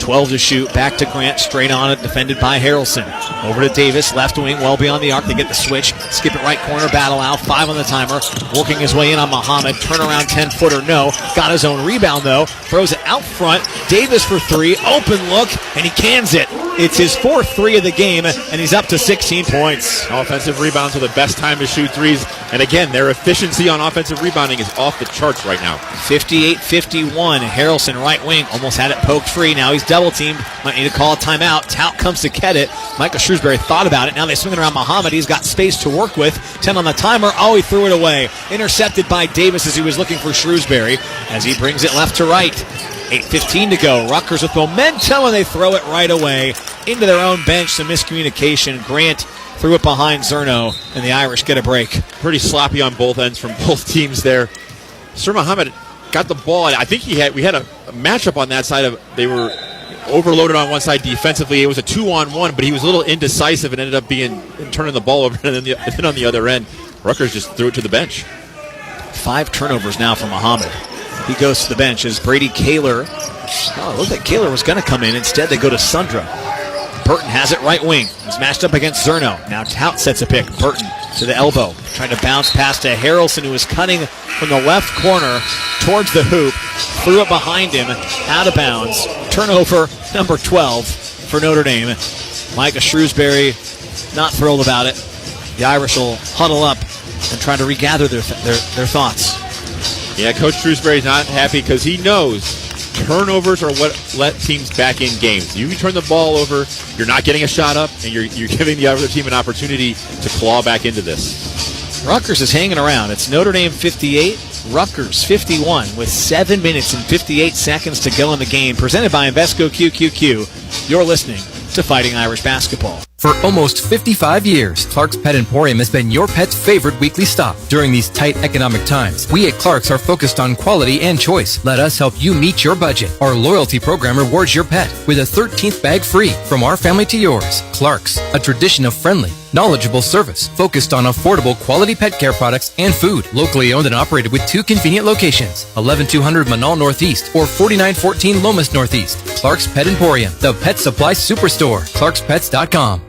12 to shoot. Back to Grant. Straight on it. Defended by Harrelson. Over to Davis. Left wing. Well beyond the arc. They get the switch. Skip it right corner. Battleout. 5 on the timer. Working his way in on Muhammad. Turnaround 10-footer. No. Got his own rebound though. Throws it out front. Davis for 3. Open look. And he cans it. It's his 4th 3 of the game. And he's up to 16 points. Offensive rebounds are the best time to shoot threes. And again, their efficiency on offensive rebounding is off the charts right now. 58-51. Harrelson right wing. Almost had it poked free. Now he's double teamed. Might need to call a timeout. Tout comes to get it. Michael Shrewsbury thought about it. Now they swing it around Muhammad. He's got space to work with. 10 on the timer. Oh, he threw it away. Intercepted by Davis as he was looking for Shrewsbury as he brings it left to right. 8:15 to go. Rutgers with momentum, and they throw it right away into their own bench. Some miscommunication. Grant threw it behind Cerno, and the Irish get a break. Pretty sloppy on both ends from both teams there. Sir Muhammad got the ball. I think we had a matchup on that side of. They were overloaded on one side defensively. It was a 2-on-1, but he was a little indecisive and ended up turning the ball over. And then on the other end, Rutgers just threw it to the bench. 5 turnovers now for Muhammad. He goes to the bench as Brady Kaler. Oh, it looked like Kaler was going to come in. Instead, they go to Sundra. Burton has it right wing. He's matched up against Cerno. Now Tout sets a pick. Burton to the elbow. Trying to bounce past to Harrelson, who was cutting from the left corner towards the hoop. Threw it behind him. Out of bounds. Turnover number 12 for Notre Dame. Micah Shrewsbury not thrilled about it. The Irish will huddle up and try to regather their thoughts. Yeah, Coach Shrewsbury's not happy because he knows turnovers are what let teams back in games. You turn the ball over, you're not getting a shot up, and you're giving the other team an opportunity to claw back into this. Rutgers is hanging around. It's Notre Dame 58, Rutgers 51 with 7 minutes and 58 seconds to go in the game. Presented by Invesco QQQ. You're listening to Fighting Irish Basketball. For almost 55 years, Clark's Pet Emporium has been your pet's favorite weekly stop. During these tight economic times, we at Clark's are focused on quality and choice. Let us help you meet your budget. Our loyalty program rewards your pet with a 13th bag free from our family to yours. Clark's, a tradition of friendly, knowledgeable service focused on affordable quality pet care products and food. Locally owned and operated with 2 convenient locations, 11200 Manal Northeast or 4914 Lomas Northeast. Clark's Pet Emporium, the pet supply superstore. Clark'sPets.com.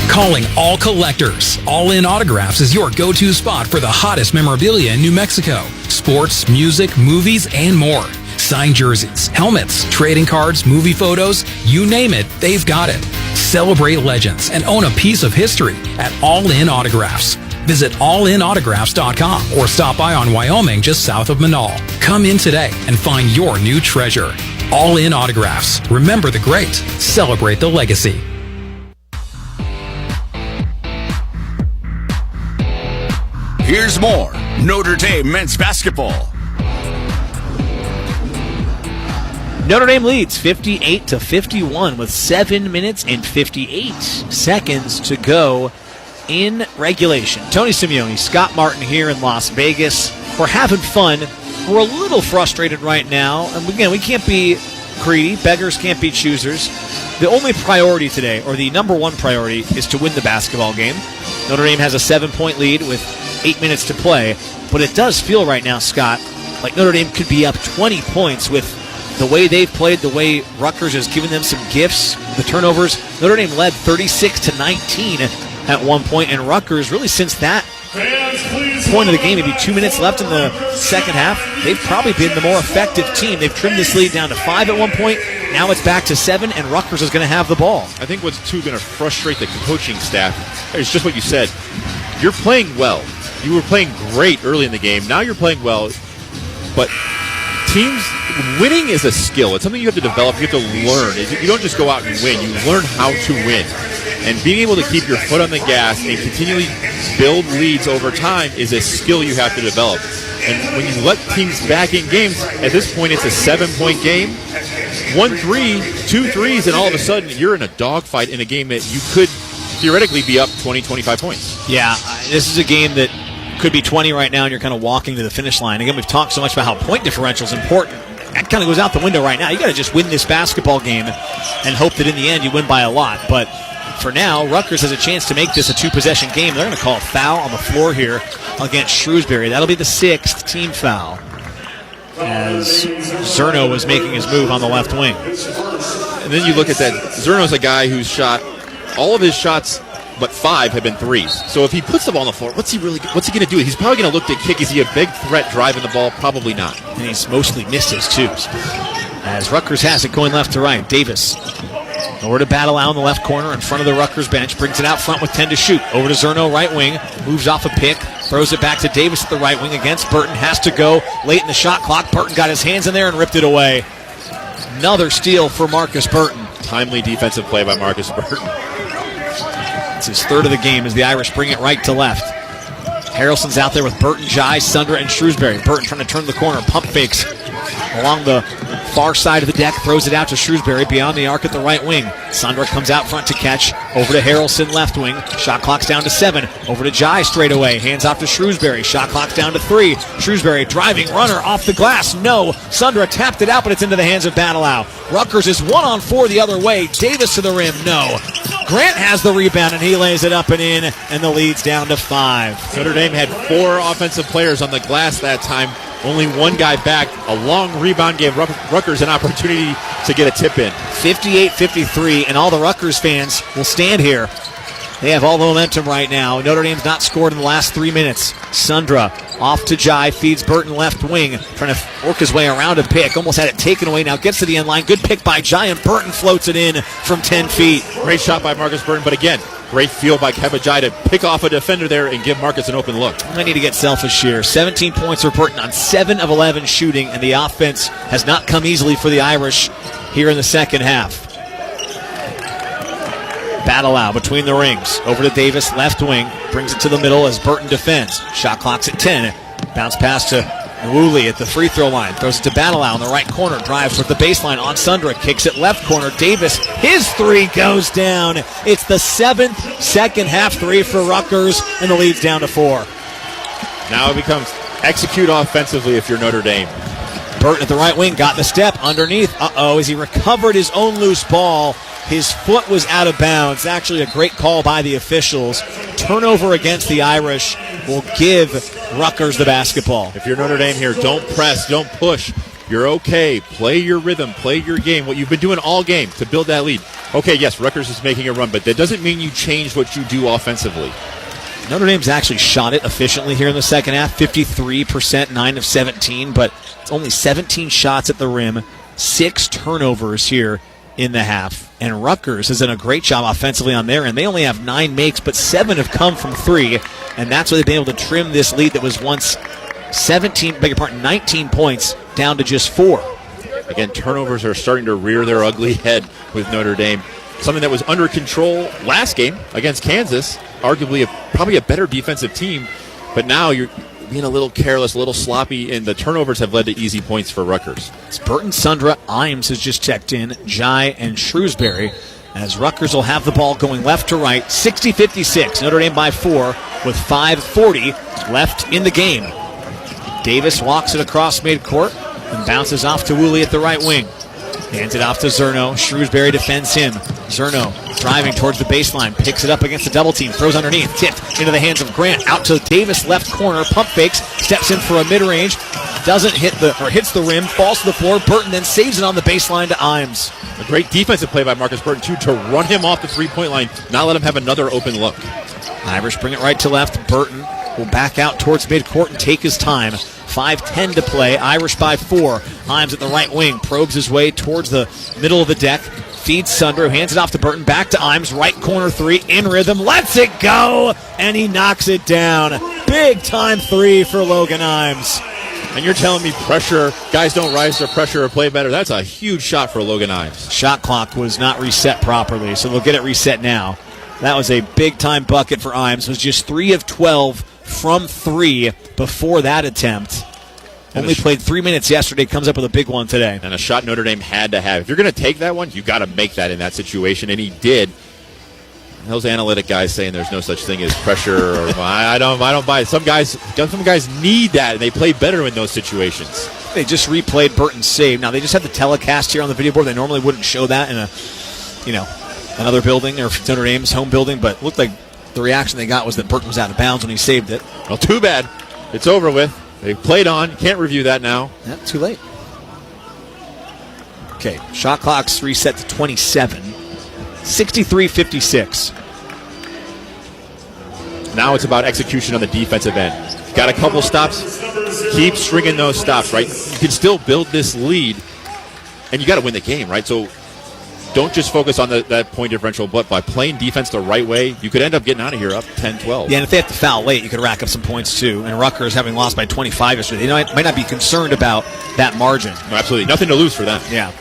Calling all collectors. All In Autographs is your go-to spot for the hottest memorabilia in New Mexico. Sports, music, movies, and more. Signed jerseys, helmets, trading cards, movie photos, you name it, they've got it. Celebrate legends and own a piece of history at All In Autographs. Visit allinautographs.com or stop by on Wyoming just south of Manal. Come in today and find your new treasure. All In Autographs. Remember the great. Celebrate the legacy. Here's more Notre Dame men's basketball. Notre Dame leads 58-51 with 7 minutes and 58 seconds to go in regulation. Tony Simeone, Scott Martin here in Las Vegas. We're having fun. We're a little frustrated right now. And again, we can't be greedy. Beggars can't be choosers. The only priority today, or the number one priority, is to win the basketball game. Notre Dame has a 7-point lead with 8 minutes to play, but it does feel right now, Scott, like Notre Dame could be up 20 points with the way they've played, the way Rutgers has given them some gifts, the turnovers, Notre Dame led 36-19 at one point, and Rutgers, really since that point of the game, maybe 2 minutes left in the second half, they've probably been the more effective team. They've trimmed this lead down to 5 at one point. Now it's back to 7, and Rutgers is going to have the ball. I think what's going to frustrate the coaching staff is just what you said. You're playing well. You were playing great early in the game. Now you're playing well, but winning is a skill. It's something you have to develop. You have to learn. You don't just go out and win. You learn how to win. And being able to keep your foot on the gas and continually build leads over time is a skill you have to develop. And when you let teams back in games, at this point it's a 7-point game. 1-3, 2 threes, and all of a sudden you're in a dogfight in a game that you could theoretically be up 20, 25 points. Yeah, this is a game that could be 20 right now, and you're kind of walking to the finish line. Again, we've talked so much about how point differential is important. That kind of goes out the window right now. You got to just win this basketball game and hope that in the end you win by a lot. But for now, Rutgers has a chance to make this a 2-possession game. They're going to call a foul on the floor here against Shrewsbury. That'll be the 6th team foul, as Zerno was making his move on the left wing. And then you look at that. Zerno's a guy who's shot all of his shots but 5 have been threes. So if he puts the ball on the floor, what's he going to do? He's probably going to look to kick. Is he a big threat driving the ball? Probably not. And he's mostly missed his twos. As Rutgers has it going left to right. Davis over to Battleau in the left corner in front of the Rutgers bench. Brings it out front with 10 to shoot. Over to Zerno, right wing. Moves off a pick. Throws it back to Davis at the right wing against Burton. Has to go late in the shot clock. Burton got his hands in there and ripped it away. Another steal for Marcus Burton. Timely defensive play by Marcus Burton. It's his 3rd of the game as the Irish bring it right to left. Harrelson's out there with Burton, Jai, Sundra, and Shrewsbury. Burton trying to turn the corner. Pump fakes along the far side of the deck. Throws it out to Shrewsbury beyond the arc at the right wing. Sundra comes out front to catch. Over to Harrelson, left wing. Shot clock's down to 7. Over to Jai straight away. Hands off to Shrewsbury. Shot clock's down to 3. Shrewsbury driving runner off the glass. No. Sundra tapped it out, but it's into the hands of Battleau. Rutgers is 1-on-4 the other way. Davis to the rim. No. Grant has the rebound, and he lays it up and in, and the lead's down to 5. Notre Dame had 4 offensive players on the glass that time. Only one guy back. A long rebound gave Rutgers an opportunity to get a tip in. 58-53, and all the Rutgers fans will stand here. They have all the momentum right now. Notre Dame's not scored in the last 3 minutes. Sundra off to Jai, feeds Burton left wing, trying to work his way around a pick. Almost had it taken away. Now gets to the end line. Good pick by Jai, and Burton floats it in from 10 feet. Great shot by Marcus Burton, but again, great feel by Kevin Jai to pick off a defender there and give Marcus an open look. I need to get selfish here. 17 points for Burton on 7 of 11 shooting, and the offense has not come easily for the Irish here in the second half. Battleau between the rings. Over to Davis, left wing. Brings it to the middle as Burton defends. Shot clock's at 10. Bounce pass to Woolley at the free throw line. Throws it to Battleau in the right corner. Drives with the baseline on Sundra. Kicks it left corner. Davis, his 3 goes down. It's the 7th second half 3 for Rutgers, and the lead's down to 4. Now it becomes execute offensively if you're Notre Dame. Burton at the right wing got the step underneath. As he recovered his own loose ball. His foot was out of bounds. Actually a great call by the officials. Turnover against the Irish will give Rutgers the basketball. If you're Notre Dame here, don't press, don't push. You're okay. Play your rhythm, play your game. What you've been doing all game to build that lead. Okay, yes, Rutgers is making a run, but that doesn't mean you change what you do offensively. Notre Dame's actually shot it efficiently here in the second half. 53%, 9 of 17, but it's only 17 shots at the rim. 6 turnovers here in the half. And Rutgers has done a great job offensively on their end. They only have 9 makes, but 7 have come from 3. And that's why they've been able to trim this lead that was once 19 points down to just 4. Again, turnovers are starting to rear their ugly head with Notre Dame. Something that was under control last game against Kansas. Arguably probably a better defensive team. But now you're being a little careless, a little sloppy, and the turnovers have led to easy points for Rutgers. It's Burton, Sundra, Imes has just checked in, Jai, and Shrewsbury, as Rutgers will have the ball going left to right. 60-56, Notre Dame by 4 with 5:40 left in the game. Davis walks it across midcourt and bounces off to Woolley at the right wing. Hands it off to Zerno. Shrewsbury defends him. Zerno driving towards the baseline. Picks it up against the double team. Throws underneath. Tipped into the hands of Grant. Out to Davis, left corner. Pump fakes. Steps in for a mid-range. doesn't hits the rim, falls to the floor. Burton then saves it on the baseline to Imes. A great defensive play by Marcus Burton, too, to run him off the three-point line, not let him have another open look. Irish bring it right to left. Burton will back out towards midcourt and take his time. 5:10 to play. Irish by 4. Imes at the right wing, probes his way towards the middle of the deck. Feeds Sundro, hands it off to Burton, back to Imes, right corner 3, in rhythm, lets it go, and he knocks it down. Big time 3 for Logan Imes. And you're telling me pressure, guys don't rise to pressure or play better. That's a huge shot for Logan Imes. Shot clock was not reset properly, so they'll get it reset now. That was a big time bucket for Imes. It was just 3 of 12 from 3 before that attempt. Only played 3 minutes yesterday, comes up with a big one today. And a shot Notre Dame had to have. If you're going to take that one, you got to make that in that situation, and he did. Those analytic guys saying there's no such thing as pressure, or I don't buy it. Some guys need that, and they play better in those situations. They just replayed Burton's save. Now they just had the telecast here on the video board. They normally wouldn't show that in another building or Notre Dame's home building, but it looked like the reaction they got was that Burton was out of bounds when he saved it. Well, too bad. It's over with. They played on. Can't review that now. Yeah, too late. Okay, shot clock's reset to 27. 63-56. Now it's about execution on the defensive end. Got a couple stops. Keep stringing those stops, right? You can still build this lead, and you got to win the game, right? So don't just focus on that point differential, but by playing defense the right way, you could end up getting out of here up 10-12. Yeah, and if they have to foul late, you could rack up some points too. And Rutgers, having lost by 25 yesterday, they might not be concerned about that margin. No, absolutely. Nothing to lose for them. Yeah.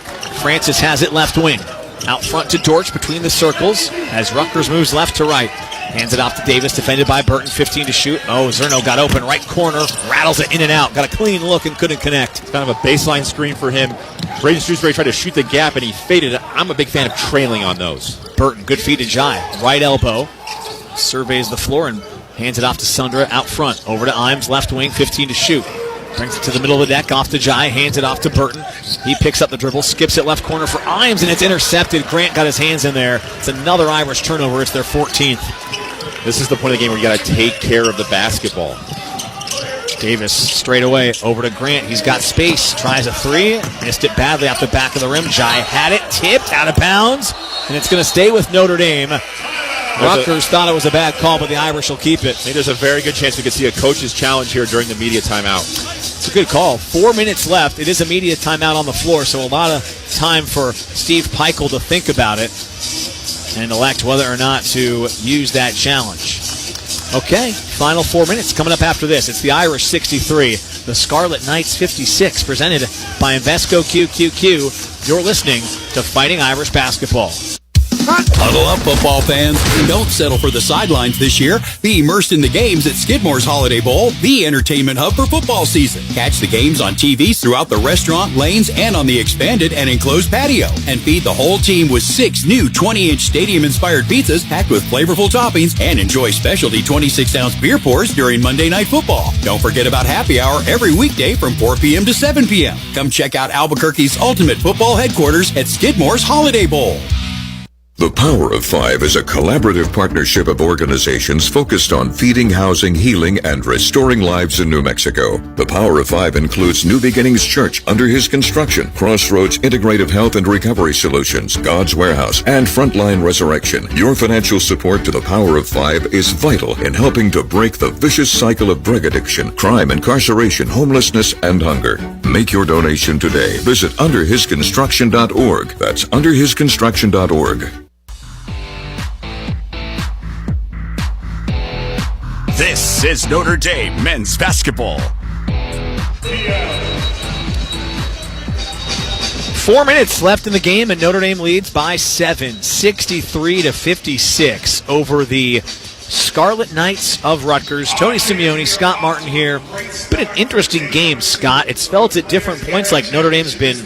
Francis has it left wing. Out front to Dortch between the circles as Rutgers moves left to right. Hands it off to Davis, defended by Burton, 15 to shoot. Oh, Zerno got open, right corner, rattles it in and out. Got a clean look and couldn't connect. It's kind of a baseline screen for him. Braden Shrewsbury tried to shoot the gap and he faded it. I'm a big fan of trailing on those. Burton, good feed to Jai. Right elbow, surveys the floor and hands it off to Sundra out front. Over to Imes, left wing, 15 to shoot. Brings it to the middle of the deck, off to Jai, hands it off to Burton. He picks up the dribble, skips it left corner for Imes, and it's intercepted. Grant got his hands in there. It's another Irish turnover. It's their 14th. This is the point of the game where you got to take care of the basketball. Davis straight away over to Grant. He's got space, tries a 3, missed it badly off the back of the rim. Jai had it, tipped out of bounds, and it's going to stay with Notre Dame. Rutgers thought it was a bad call, but the Irish will keep it. I think there's a very good chance we could see a coach's challenge here during the media timeout. It's a good call. 4 minutes left. It is a media timeout on the floor, so a lot of time for Steve Peichel to think about it and elect whether or not to use that challenge. Okay, final 4 minutes coming up after this. It's the Irish 63, the Scarlet Knights 56, presented by Invesco QQQ. You're listening to Fighting Irish Basketball. Huddle up, football fans. Don't settle for the sidelines this year. Be immersed in the games at Skidmore's Holiday Bowl, the entertainment hub for football season. Catch the games on TVs throughout the restaurant, lanes, and on the expanded and enclosed patio. And feed the whole team with 6 new 20-inch stadium-inspired pizzas packed with flavorful toppings, and enjoy specialty 26-ounce beer pours during Monday Night Football. Don't forget about happy hour every weekday from 4 p.m. to 7 p.m. Come check out Albuquerque's ultimate football headquarters at Skidmore's Holiday Bowl. The Power of Five is a collaborative partnership of organizations focused on feeding, housing, healing, and restoring lives in New Mexico. The Power of Five includes New Beginnings Church under his construction, Crossroads Integrative Health and Recovery Solutions, God's Warehouse, and Frontline Resurrection. Your financial support to the Power of Five is vital in helping to break the vicious cycle of drug addiction, crime, incarceration, homelessness, and hunger. Make your donation today. Visit underhisconstruction.org. That's underhisconstruction.org. This is Notre Dame men's basketball. 4 minutes left in the game, and Notre Dame leads by 7, 63-56 over the Scarlet Knights of Rutgers. Tony Simeone, Scott Martin here. Been an interesting game, Scott. It's felt at different points like Notre Dame's been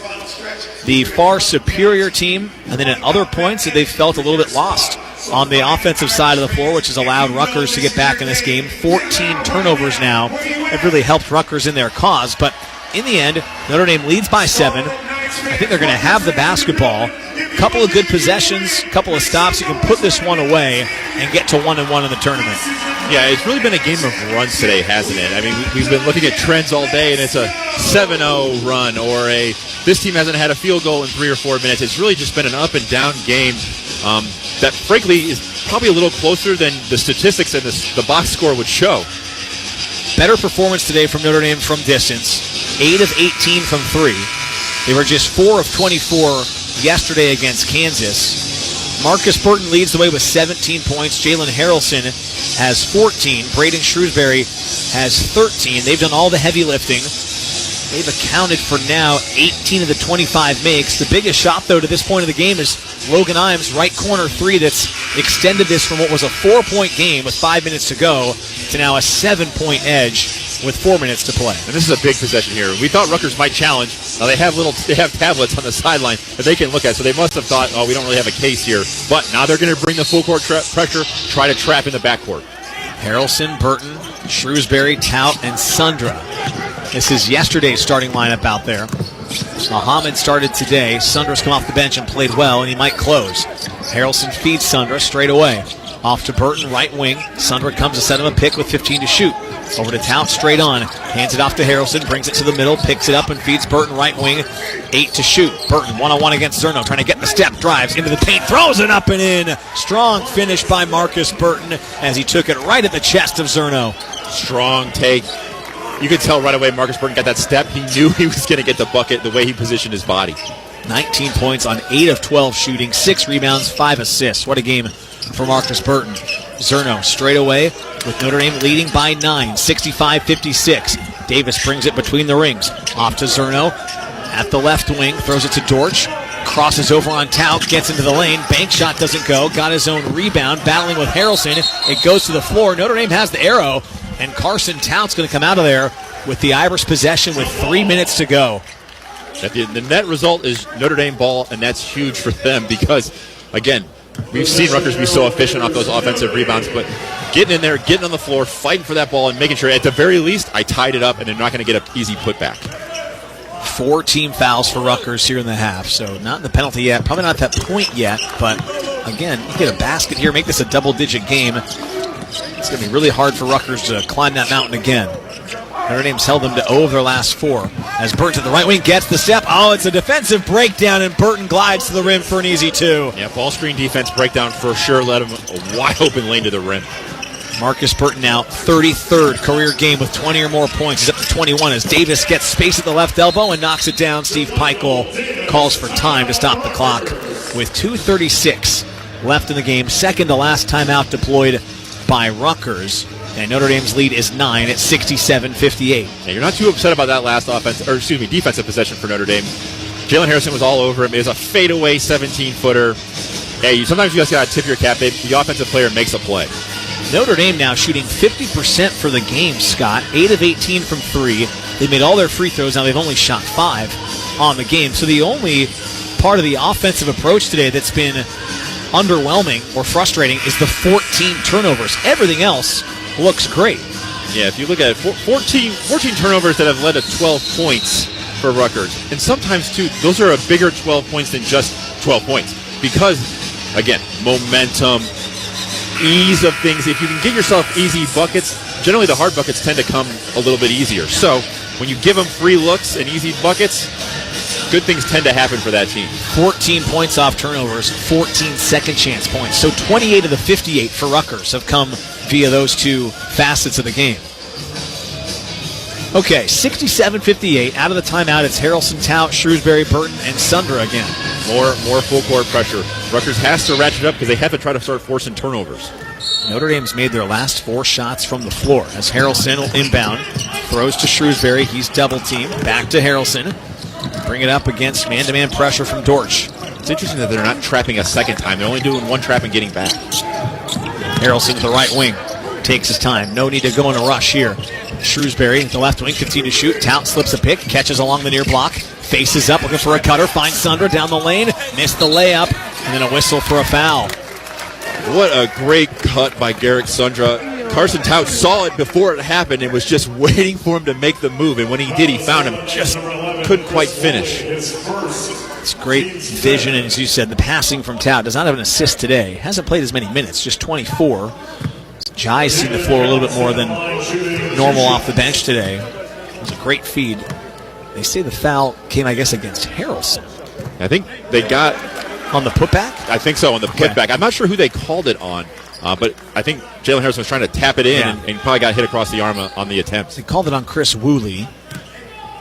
the far superior team, and then at other points that they've felt a little bit lost on the offensive side of the floor, which has allowed Rutgers to get back in this game. 14 turnovers now have really helped Rutgers in their cause, but in the end, Notre Dame leads by 7. I think they're going to have the basketball. Couple of good possessions, couple of stops. You can put this one away and get to 1-1 in the tournament. Yeah, it's really been a game of runs today, hasn't it? I mean, we've been looking at trends all day, and it's a 7-0 run or this team hasn't had a field goal in 3 or 4 minutes. It's really just been an up-and-down game that, frankly, is probably a little closer than the statistics and the box score would show. Better performance today from Notre Dame from distance. 8 of 18 from 3. They were just 4 of 24 yesterday against Kansas. Marcus Burton leads the way with 17 points. Jalen Harrelson has 14. Braden Shrewsbury has 13. They've done all the heavy lifting. They've accounted for now 18 of the 25 makes. The biggest shot, though, to this point of the game is Logan Imes' right corner three that's extended this from what was a 4-point game with 5 minutes to go to now a 7-point edge with 4 minutes to play. And this is a big possession here. We thought Rutgers might challenge. They have tablets on the sideline that they can look at, so they must have thought, we don't really have a case here. But now they're going to bring the full court pressure, try to trap in the backcourt. Harrelson, Burton, Shrewsbury, Tout, and Sundra. This is yesterday's starting lineup out there. Muhammad started today. Sundra's come off the bench and played well, and he might close. Harrelson feeds Sundra straight away. Off to Burton, right wing. Sundra comes to set him a pick with 15 to shoot. Over to Tout, straight on. Hands it off to Harrelson, brings it to the middle, picks it up and feeds Burton, right wing. 8 to shoot. Burton one-on-one against Zerno, trying to get the step, drives into the paint, throws it up and in. Strong finish by Marcus Burton as he took it right at the chest of Zerno. Strong take. You could tell right away Marcus Burton got that step. He knew he was going to get the bucket the way he positioned his body. 19 points on 8 of 12 shooting, 6 rebounds, 5 assists. What a game for Marcus Burton. Zerno straight away with Notre Dame leading by 9, 65-56. Davis brings it between the rings. Off to Zerno at the left wing, throws it to Dortch. Crosses over on Tout, gets into the lane. Bank shot doesn't go. Got his own rebound, battling with Harrelson. It goes to the floor. Notre Dame has the arrow, and Carson Tout's going to come out of there with the Irish possession with 3 minutes to go. The net result is Notre Dame ball, and that's huge for them because, again, we've seen Rutgers be so efficient off those offensive rebounds, but getting in there, getting on the floor, fighting for that ball, and making sure, at the very least, I tied it up, and they're not going to get an easy putback. 4 team fouls for Rutgers here in the half, so not in the penalty yet, probably not that point yet, but again, you get a basket here, make this a double-digit game. It's going to be really hard for Rutgers to climb that mountain again. Notre Dame's held them to 0 of their last 4. As Burton to the right wing gets the step. Oh, it's a defensive breakdown, and Burton glides to the rim for an easy 2. Yeah, ball screen defense breakdown for sure. Let him a wide open lane to the rim. Marcus Burton now 33rd career game with 20 or more points. He's up to 21 as Davis gets space at the left elbow and knocks it down. Steve Peichel calls for time to stop the clock with 2:36 left in the game. Second to last timeout deployed by Rutgers. And Notre Dame's lead is 9 at 67-58. Yeah, you're not too upset about that last defensive possession for Notre Dame. Jalen Harrelson was all over him. It was a fadeaway 17-footer. Yeah, sometimes you guys got to tip your cap. The offensive player makes a play. Notre Dame now shooting 50% for the game, Scott. 8 of 18 from 3. They made all their free throws. Now they've only shot 5 on the game. So the only part of the offensive approach today that's been underwhelming or frustrating is the 14 turnovers. Everything else looks great. Yeah, if you look at it, 14 turnovers that have led to 12 points for Rutgers. And sometimes, too, those are a bigger 12 points than just 12 points. Because, again, momentum, ease of things. If you can get yourself easy buckets, generally the hard buckets tend to come a little bit easier. So when you give them free looks and easy buckets, good things tend to happen for that team. 14 points off turnovers, 14 second chance points. So 28 of the 58 for Rutgers have come via those two facets of the game. Okay, 67-58. Out of the timeout, it's Harrelson, Tout, Shrewsbury, Burton, and Sundra again. More full court pressure. Rutgers has to ratchet up because they have to try to start forcing turnovers. Notre Dame's made their last 4 shots from the floor as Harrelson will inbound. Throws to Shrewsbury. He's double-teamed. Back to Harrelson. Bring it up against man-to-man pressure from Dortch. It's interesting that they're not trapping a second time. They're only doing one trap and getting back. Harrelson to the right wing. Takes his time. No need to go in a rush here. Shrewsbury at the left wing. Continue to shoot. Tout slips a pick. Catches along the near block. Faces up. Looking for a cutter. Finds Sundra down the lane. Missed the layup. And then a whistle for a foul. What a great cut by Garrick Sundra. Carson Tout saw it before it happened and was just waiting for him to make the move. And when he did, he found him just couldn't quite finish. It's great vision, and as you said, the passing from Tout. Does not have an assist today. Hasn't played as many minutes, just 24. Jai's seen the floor a little bit more than normal off the bench today. It was a great feed. They say the foul came, I guess, against Harrelson. I think they got... On the putback? I think so, on the putback. I'm not sure who they called it on, but I think Jalen Harrison was trying to tap it in and probably got hit across the arm on the attempt. They called it on Chris Woolley.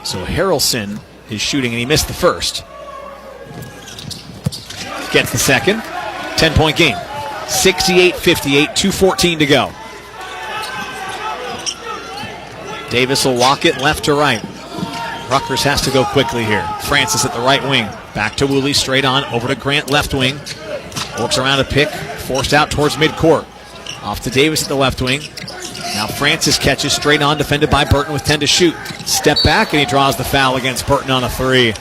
So Harrelson is shooting, and he missed the first. Gets the second. 10-point game. 68-58, 2:14 to go. Davis will walk it left to right. Rutgers has to go quickly here. Francis at the right wing. Back to Woolley, straight on, over to Grant, left wing. Works around a pick, forced out towards midcourt. Off to Davis at the left wing. Now Francis catches straight on, defended by Burton with 10 to shoot. Step back, and he draws the foul against Burton on a three.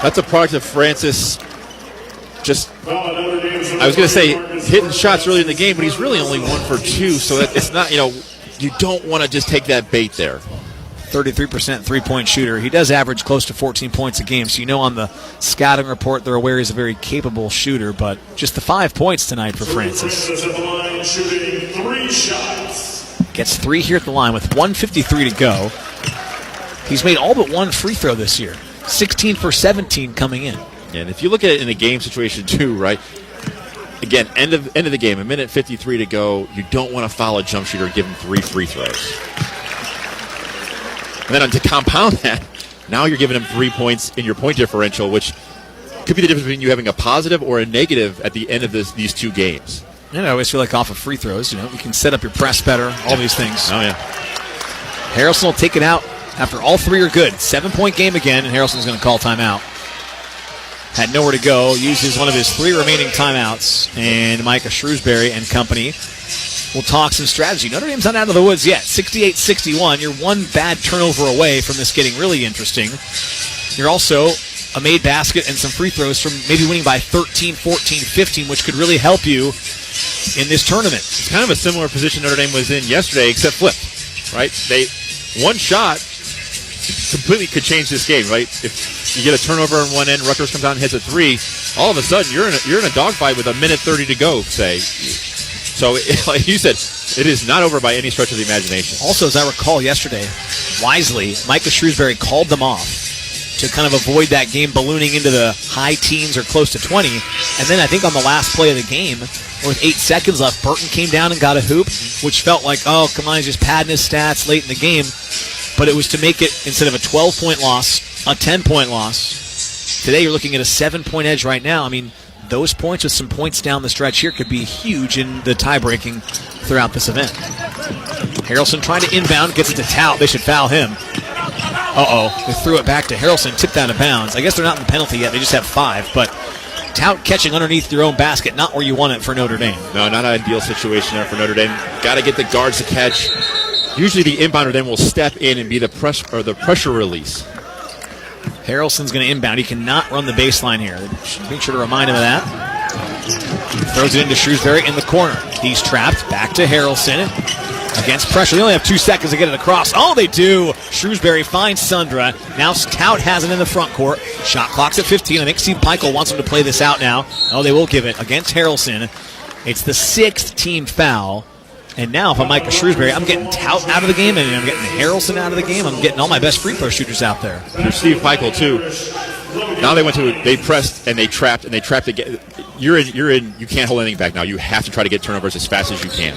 That's a product of Francis just, I was going to say, hitting shots early in the game, but he's really only 1 for 2, so it's not, you don't want to just take that bait there. 33% three-point shooter. He does average close to 14 points a game, so on the scouting report they're aware he's a very capable shooter, but just the 5 points tonight for Francis. Gets 3 here at the line with 1:53 to go. He's made all but 1 free throw this year. 16 for 17 coming in. And if you look at it in a game situation too, right? Again, end of the game, 1:53 to go. You don't want to foul a jump shooter and give him 3 free throws. And then to compound that, now you're giving him 3 points in your point differential, which could be the difference between you having a positive or a negative at the end of these 2 games. I always feel like off of free throws, you can set up your press better, all these things. Oh, yeah. Harrelson will take it out after all 3 are good. 7-point game again, and Harrelson's going to call timeout. Had nowhere to go, uses one of his 3 remaining timeouts, and Micah Shrewsbury and company will talk some strategy. Notre Dame's not out of the woods yet. 68-61. You're 1 bad turnover away from this getting really interesting. You're also a made basket and some free throws from maybe winning by 13, 14, 15, which could really help you in this tournament. It's kind of a similar position Notre Dame was in yesterday, except flipped, right? One shot completely could change this game, right? If you get a turnover on one end, Rutgers comes out and hits a 3, all of a sudden you're in a dogfight with 1:30 to go, say. So, like you said, it is not over by any stretch of the imagination. Also, as I recall yesterday, wisely, Micah Shrewsbury called them off to kind of avoid that game ballooning into the high teens or close to 20. And then I think on the last play of the game, with 8 seconds left, Burton came down and got a hoop, which felt like, oh, come on, he's just padding his stats late in the game. But it was to make it, instead of a 12-point loss, a 10-point loss. Today you're looking at a 7-point edge right now. I mean, those points with some points down the stretch here could be huge in the tie-breaking throughout this event. Harrelson trying to inbound, gets it to Tout. They should foul him. They threw it back to Harrelson, tipped out of bounds. I guess they're not in the penalty yet. They just have 5. But Tout catching underneath your own basket, not where you want it for Notre Dame. No, not an ideal situation there for Notre Dame. Got to get the guards to catch. Usually the inbounder then will step in and be the pressure release. Harrelson's going to inbound. He cannot run the baseline here. Make sure to remind him of that. Throws it into Shrewsbury in the corner. He's trapped. Back to Harrelson. Against pressure. They only have 2 seconds to get it across. Oh, they do. Shrewsbury finds Sundra. Now Tout has it in the front court. Shot clock's at 15. I think Steve Peichel wants him to play this out now. Oh, they will give it against Harrelson. It's the 6th team foul. And now if I'm Micah Shrewsbury, I'm getting Tout out of the game, and I'm getting Harrelson out of the game. I'm getting all my best free throw shooters out there. There's Steve Peichel, too. Now they pressed and they trapped again. You're in. You can't hold anything back now. You have to try to get turnovers as fast as you can.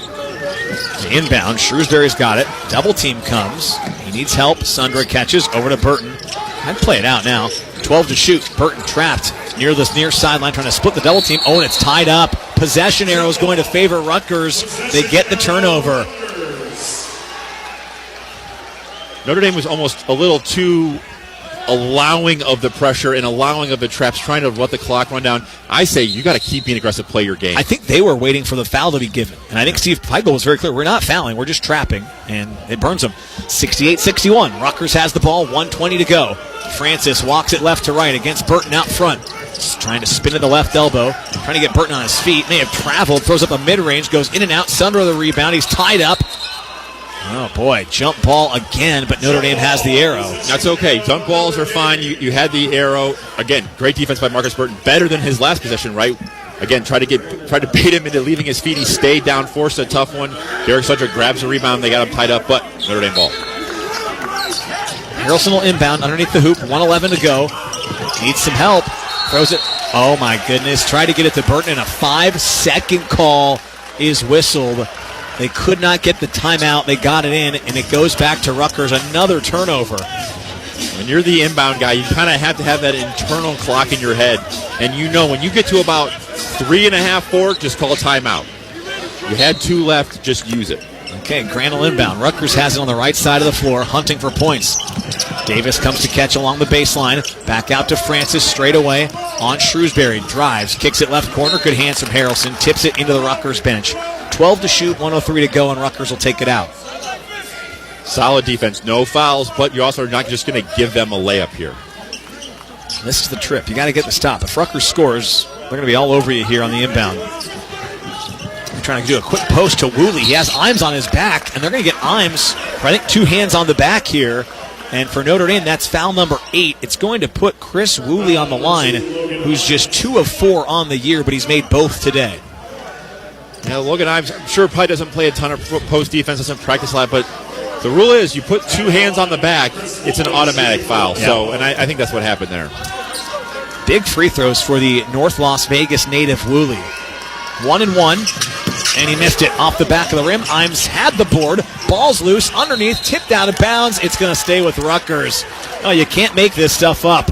The inbound, Shrewsbury's got it. Double team comes. He needs help. Sundra catches over to Burton. I'd play it out now. 12 to shoot. Burton trapped near this near sideline, trying to split the double team. Oh, and it's tied up. Possession arrow is going to favor Rutgers. They get the turnover. Notre Dame was almost a little too allowing of the pressure and allowing of the traps, trying to let the clock run down. I say you got to keep being aggressive, play your game. I think they were waiting for the foul to be given. And I think Steve Peichel was very clear. We're not fouling. We're just trapping. And it burns them. 68-61. Rutgers has the ball. 1:20 to go. Francis walks it left to right against Burton out front. Just trying to spin to the left elbow. Trying to get Burton on his feet. May have traveled. Throws up a mid-range. Goes in and out. Sundra the rebound. He's tied up. Oh, boy, jump ball again, but Notre Dame has the arrow. That's okay. Jump balls are fine. You had the arrow. Again, great defense by Marcus Burton. Better than his last possession, right? Again, tried to bait him into leaving his feet. He stayed down, forced a tough one. Derek Sudra grabs the rebound. They got him tied up, but Notre Dame ball. Harrelson will inbound underneath the hoop. 1:11 to go. Needs some help. Throws it. Oh, my goodness. Tried to get it to Burton, and a 5-second call is whistled. They could not get the timeout. They got it in, and it goes back to Rutgers. Another turnover. When you're the inbound guy, you kind of have to have that internal clock in your head. And you know when you get to about 3.5, 4, just call a timeout. You had 2 left, just use it. Okay, Granville inbound. Rutgers has it on the right side of the floor, hunting for points. Davis comes to catch along the baseline. Back out to Francis straight away on Shrewsbury. Drives, kicks it left corner. Good hands from Harrelson. Tips it into the Rutgers bench. 12 to shoot, 1:03 to go, and Rutgers will take it out. Solid defense. No fouls, but you also are not just going to give them a layup here. This is the trip. You got to get the stop. If Rutgers scores, they're going to be all over you here on the inbound. They're trying to do a quick post to Woolley. He has Imes on his back, and they're going to get Imes for, I think, 2 hands on the back here. And for Notre Dame, that's foul number 8. It's going to put Chris Woolley on the line, who's just 2 of 4 on the year, but he's made both today. Yeah, Logan Imes, I'm sure probably doesn't play a ton of post defense, doesn't practice a lot, but the rule is you put 2 hands on the back, it's an automatic foul. Yeah. So, and I think that's what happened there. Big free throws for the North Las Vegas native Woolley. 1 and 1, and he missed it off the back of the rim. Imes had the board. Ball's loose underneath, tipped out of bounds. It's going to stay with Rutgers. Oh, you can't make this stuff up.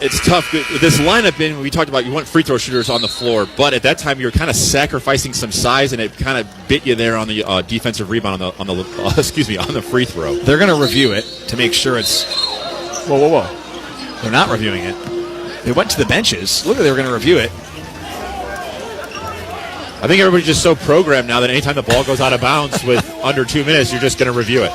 It's tough. This lineup, we talked about you want free throw shooters on the floor, but at that time you're kind of sacrificing some size, and it kind of bit you there on the defensive rebound on the free throw. They're going to review it to make sure it's. Whoa! They're not reviewing it. They went to the benches. Look, they were going to review it. I think everybody's just so programmed now that anytime the ball goes out of bounds with under 2 minutes, you're just going to review it.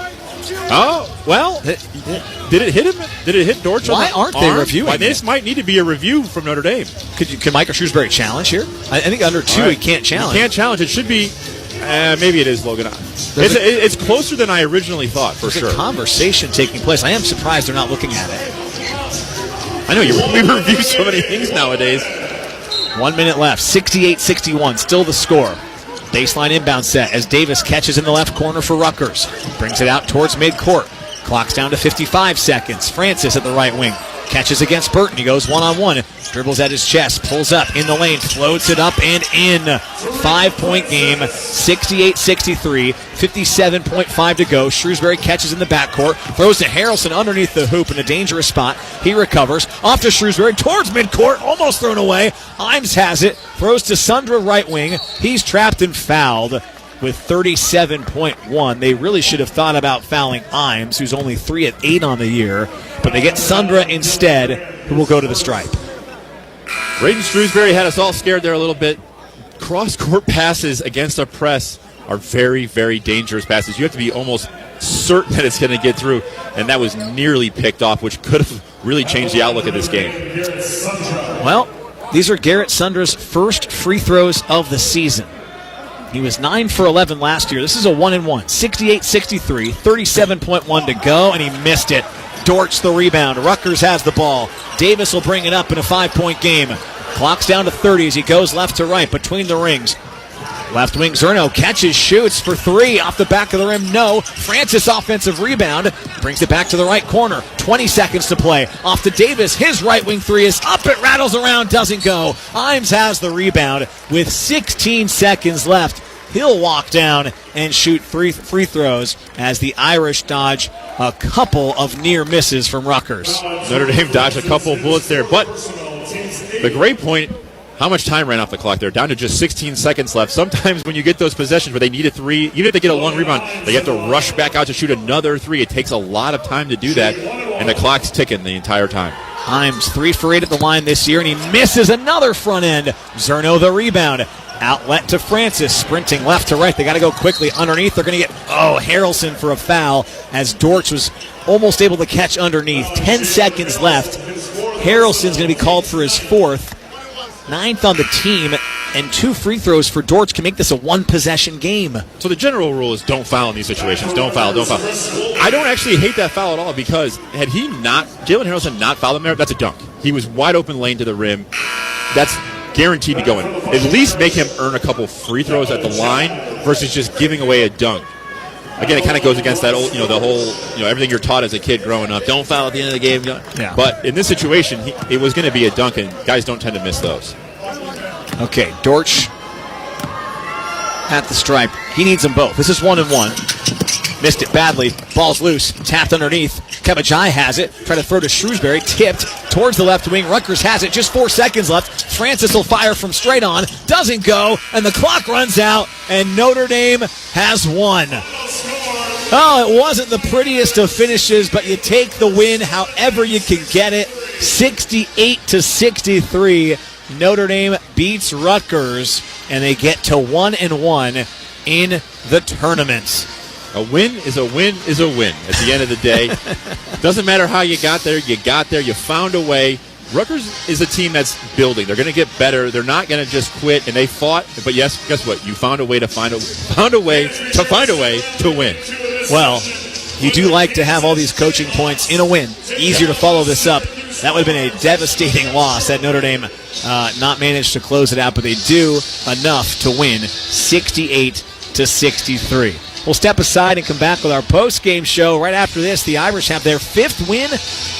Oh, well, did it hit him? Did it hit Dortch? Why aren't they reviewing it? This might need to be a review from Notre Dame. Can Michael Shrewsbury challenge here? I think under 2 he can't challenge. He can't challenge. It should be. Maybe it is Logan. It's closer than I originally thought, for sure. There's a conversation taking place. I am surprised they're not looking at it. I know we review so many things nowadays. 1 minute left. 68-61. Still the score. Baseline inbound set as Davis catches in the left corner for Rutgers. Brings it out towards midcourt. Clock's down to 55 seconds. Francis at the right wing. Catches against Burton. He goes one-on-one. Dribbles at his chest. Pulls up in the lane. Floats it up and in. 5-point game. 68-63. 57.5 to go. Shrewsbury catches in the backcourt. Throws to Harrelson underneath the hoop in a dangerous spot. He recovers. Off to Shrewsbury towards midcourt. Almost thrown away. Imes has it. Throws to Sundra right wing. He's trapped and fouled with 37.1. They really should have thought about fouling Imes, who's only 3 of 8 on the year. But they get Sundra instead, who will go to the stripe. Braden Shrewsbury had us all scared there a little bit. Cross-court passes against a press are very, very dangerous passes. You have to be almost certain that it's going to get through, and that was nearly picked off, which could have really changed the outlook of this game. Well, these are Garrett Sundra's first free throws of the season. He was 9 for 11 last year. This is a 1-and-1. 68-63, 37.1 to go, and he missed it. Dortch the rebound. Rutgers has the ball. Davis will bring it up in a 5-point game. Clock's down to 30 as he goes left to right between the rings. Left wing Zerno catches, shoots for 3 off the back of the rim. No. Francis offensive rebound. Brings it back to the right corner. 20 seconds to play. Off to Davis. His right wing 3 is up. It rattles around. Doesn't go. Imes has the rebound with 16 seconds left. He'll walk down and shoot 3 free throws as the Irish dodge a couple of near misses from Rutgers. Notre Dame dodged a couple of bullets there, but the great point, how much time ran off the clock there? Down to just 16 seconds left. Sometimes when you get those possessions where they need a 3, even if they get a long rebound, they have to rush back out to shoot another 3. It takes a lot of time to do that, and the clock's ticking the entire time. Imes 3 for 8 at the line this year, and he misses another front end. Zerno the rebound. Outlet to Francis, sprinting left to right. They got to go quickly underneath. They're going to get, Harrelson for a foul as Dortch was almost able to catch underneath. 10 seconds left. Harrelson's going to be called for his 4th. 9th on the team, and 2 free throws for Dortch can make this a one-possession game. So the general rule is don't foul in these situations. Don't foul. I don't actually hate that foul at all because had Jalen Harrelson not fouled him there, that's a dunk. He was wide open lane to the rim. That's guaranteed to go in. At least make him earn a couple free throws at the line versus just giving away a dunk. Again, it kind of goes against that old, the whole, everything you're taught as a kid growing up. Don't foul at the end of the game. Yeah. But in this situation, it was going to be a dunk, and guys don't tend to miss those. Okay, Dortch at the stripe. He needs them both. This is 1-1. Missed it badly. Ball's loose. Tapped underneath. Kebajai has it. Try to throw to Shrewsbury. Tipped towards the left wing. Rutgers has it. Just 4 seconds left. Francis will fire from straight on. Doesn't go. And the clock runs out. And Notre Dame has won. Oh, it wasn't the prettiest of finishes, but you take the win however you can get it. 68-63. Notre Dame beats Rutgers, and they get to 1-1 in the tournament. A win is a win is a win at the end of the day. Doesn't matter how you got there, you found a way. Rutgers is a team that's building. They're going to get better. They're not going to just quit, and they fought. But yes, guess what? You found a way to find a way to win. Well, you do like to have all these coaching points in a win. Easier to follow this up. That would have been a devastating loss had Notre Dame not managed to close it out, but they do enough to win 68-63. We'll step aside and come back with our post-game show. Right after this, the Irish have their 5th win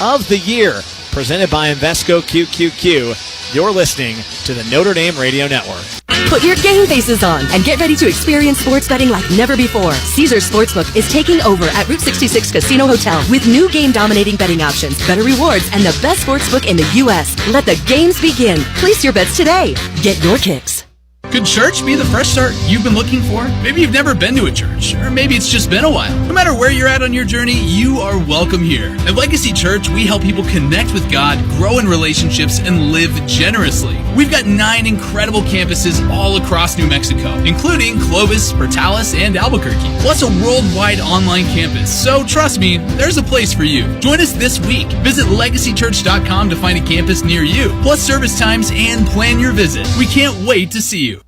of the year, presented by Invesco QQQ. You're listening to the Notre Dame Radio Network. Put your game faces on and get ready to experience sports betting like never before. Caesars Sportsbook is taking over at Route 66 Casino Hotel with new game-dominating betting options, better rewards, and the best sportsbook in the U.S. Let the games begin. Place your bets today. Get your kicks. Could church be the fresh start you've been looking for? Maybe you've never been to a church, or maybe it's just been a while. No matter where you're at on your journey, you are welcome here. At Legacy Church, we help people connect with God, grow in relationships, and live generously. We've got 9 incredible campuses all across New Mexico, including Clovis, Portales, and Albuquerque, plus a worldwide online campus. So trust me, there's a place for you. Join us this week. Visit legacychurch.com to find a campus near you, plus service times, and plan your visit. We can't wait to see you.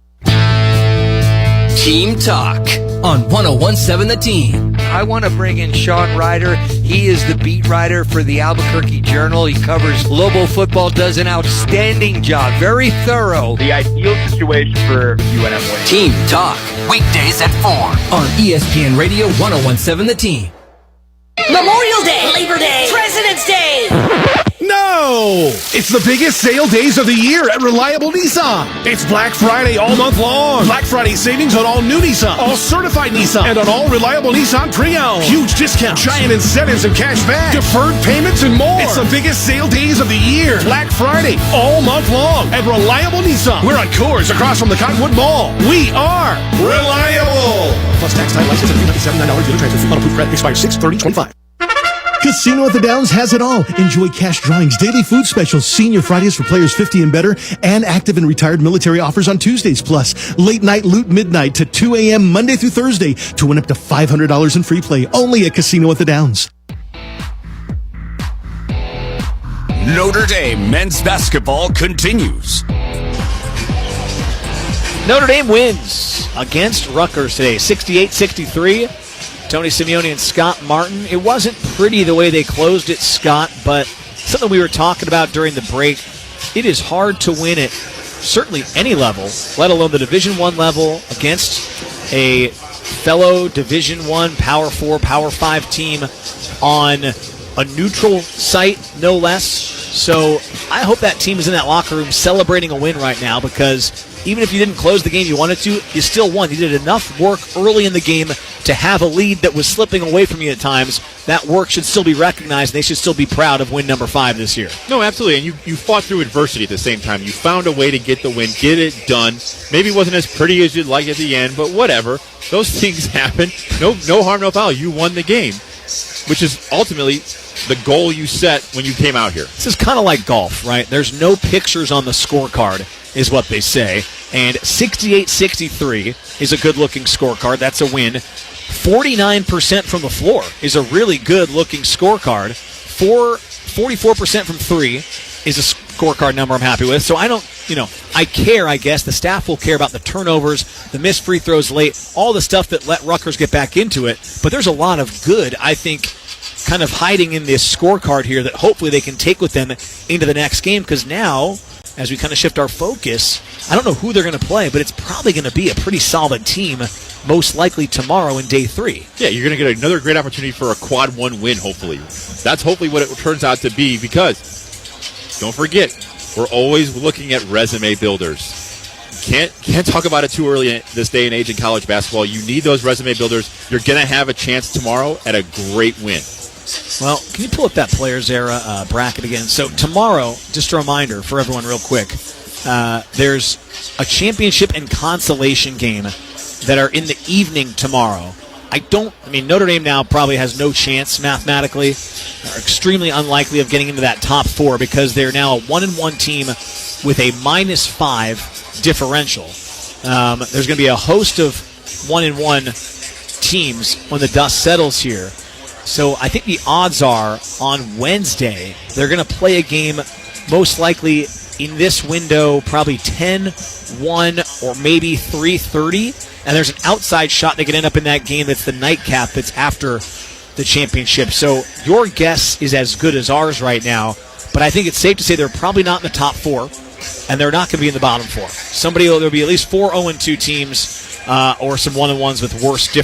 Team Talk on 101.7 The Team. I want to bring in Sean Ryder. He is the beat writer for the Albuquerque Journal. He covers Lobo football, does an outstanding job, very thorough. The ideal situation for UNM winning. Team Talk, weekdays at 4 on ESPN Radio 101.7 The Team. Memorial Day, Labor Day, President's Day. No! It's the biggest sale days of the year at Reliable Nissan. It's Black Friday all month long. Black Friday savings on all new Nissan, all certified Nissan, and on all Reliable Nissan pre-owned. Huge discounts, giant incentives and cash back, deferred payments, and more. It's the biggest sale days of the year. Black Friday all month long at Reliable Nissan. We're on Coors across from the Cottonwood Mall. We are reliable. Plus tax, time, license, and $397 dealer transfer fee. Unapproved credit expires 6/30/25. Casino at the Downs has it all. Enjoy cash drawings, daily food specials, senior Fridays for players 50 and better, and active and retired military offers on Tuesdays. Plus, late night loot midnight to 2 a.m. Monday through Thursday to win up to $500 in free play. Only at Casino at the Downs. Notre Dame men's basketball continues. Notre Dame wins against Rutgers today, 68-63. Tony Simeone and Scott Martin. It wasn't pretty the way they closed it, Scott, but something we were talking about during the break. It is hard to win at certainly any level, let alone the Division I level, against a fellow Division I, Power 4, Power 5 team on a neutral site, no less. So I hope that team is in that locker room celebrating a win right now, because even if you didn't close the game you wanted to, you still won. You did enough work early in the game to have a lead that was slipping away from you at times. That work should still be recognized, and they should still be proud of win number 5 this year. No, absolutely, and you fought through adversity at the same time. You found a way to get the win, get it done. Maybe it wasn't as pretty as you'd like at the end, but whatever. Those things happen. No harm, no foul. You won the game, which is ultimately the goal you set when you came out here. This is kind of like golf, right? There's no pictures on the scorecard, is what they say. And 68-63 is a good-looking scorecard. That's a win. 49% from the floor is a really good-looking scorecard. 44% from 3 is a scorecard number I'm happy with. So I don't I care, I guess. The staff will care about the turnovers, the missed free throws late, all the stuff that let Rutgers get back into it. But there's a lot of good, I think, kind of hiding in this scorecard here that hopefully they can take with them into the next game, because now, as we kind of shift our focus, I don't know who they're going to play, but it's probably going to be a pretty solid team, most likely tomorrow in day 3. Yeah, you're going to get another great opportunity for a quad 1 win, hopefully. That's hopefully what it turns out to be, because don't forget, we're always looking at resume builders. Can't talk about it too early in this day and age in college basketball. You need those resume builders. You're going to have a chance tomorrow at a great win. Well, can you pull up that Players Era bracket again? So tomorrow, just a reminder for everyone real quick, there's a championship and consolation game that are in the evening tomorrow. Notre Dame now probably has no chance mathematically. They're extremely unlikely of getting into that top 4 because they're now a 1-1 team with a -5 differential. There's going to be a host of 1-1 teams when the dust settles here. So I think the odds are on Wednesday they're going to play a game most likely in this window, probably 10-1 or maybe 3:30. And there's an outside shot they could end up in that game that's the nightcap that's after the championship. So your guess is as good as ours right now. But I think it's safe to say they're probably not in the top 4, and they're not going to be in the bottom 4. There'll be at least 4 0-2 teams or some 1-1s with worse differentials.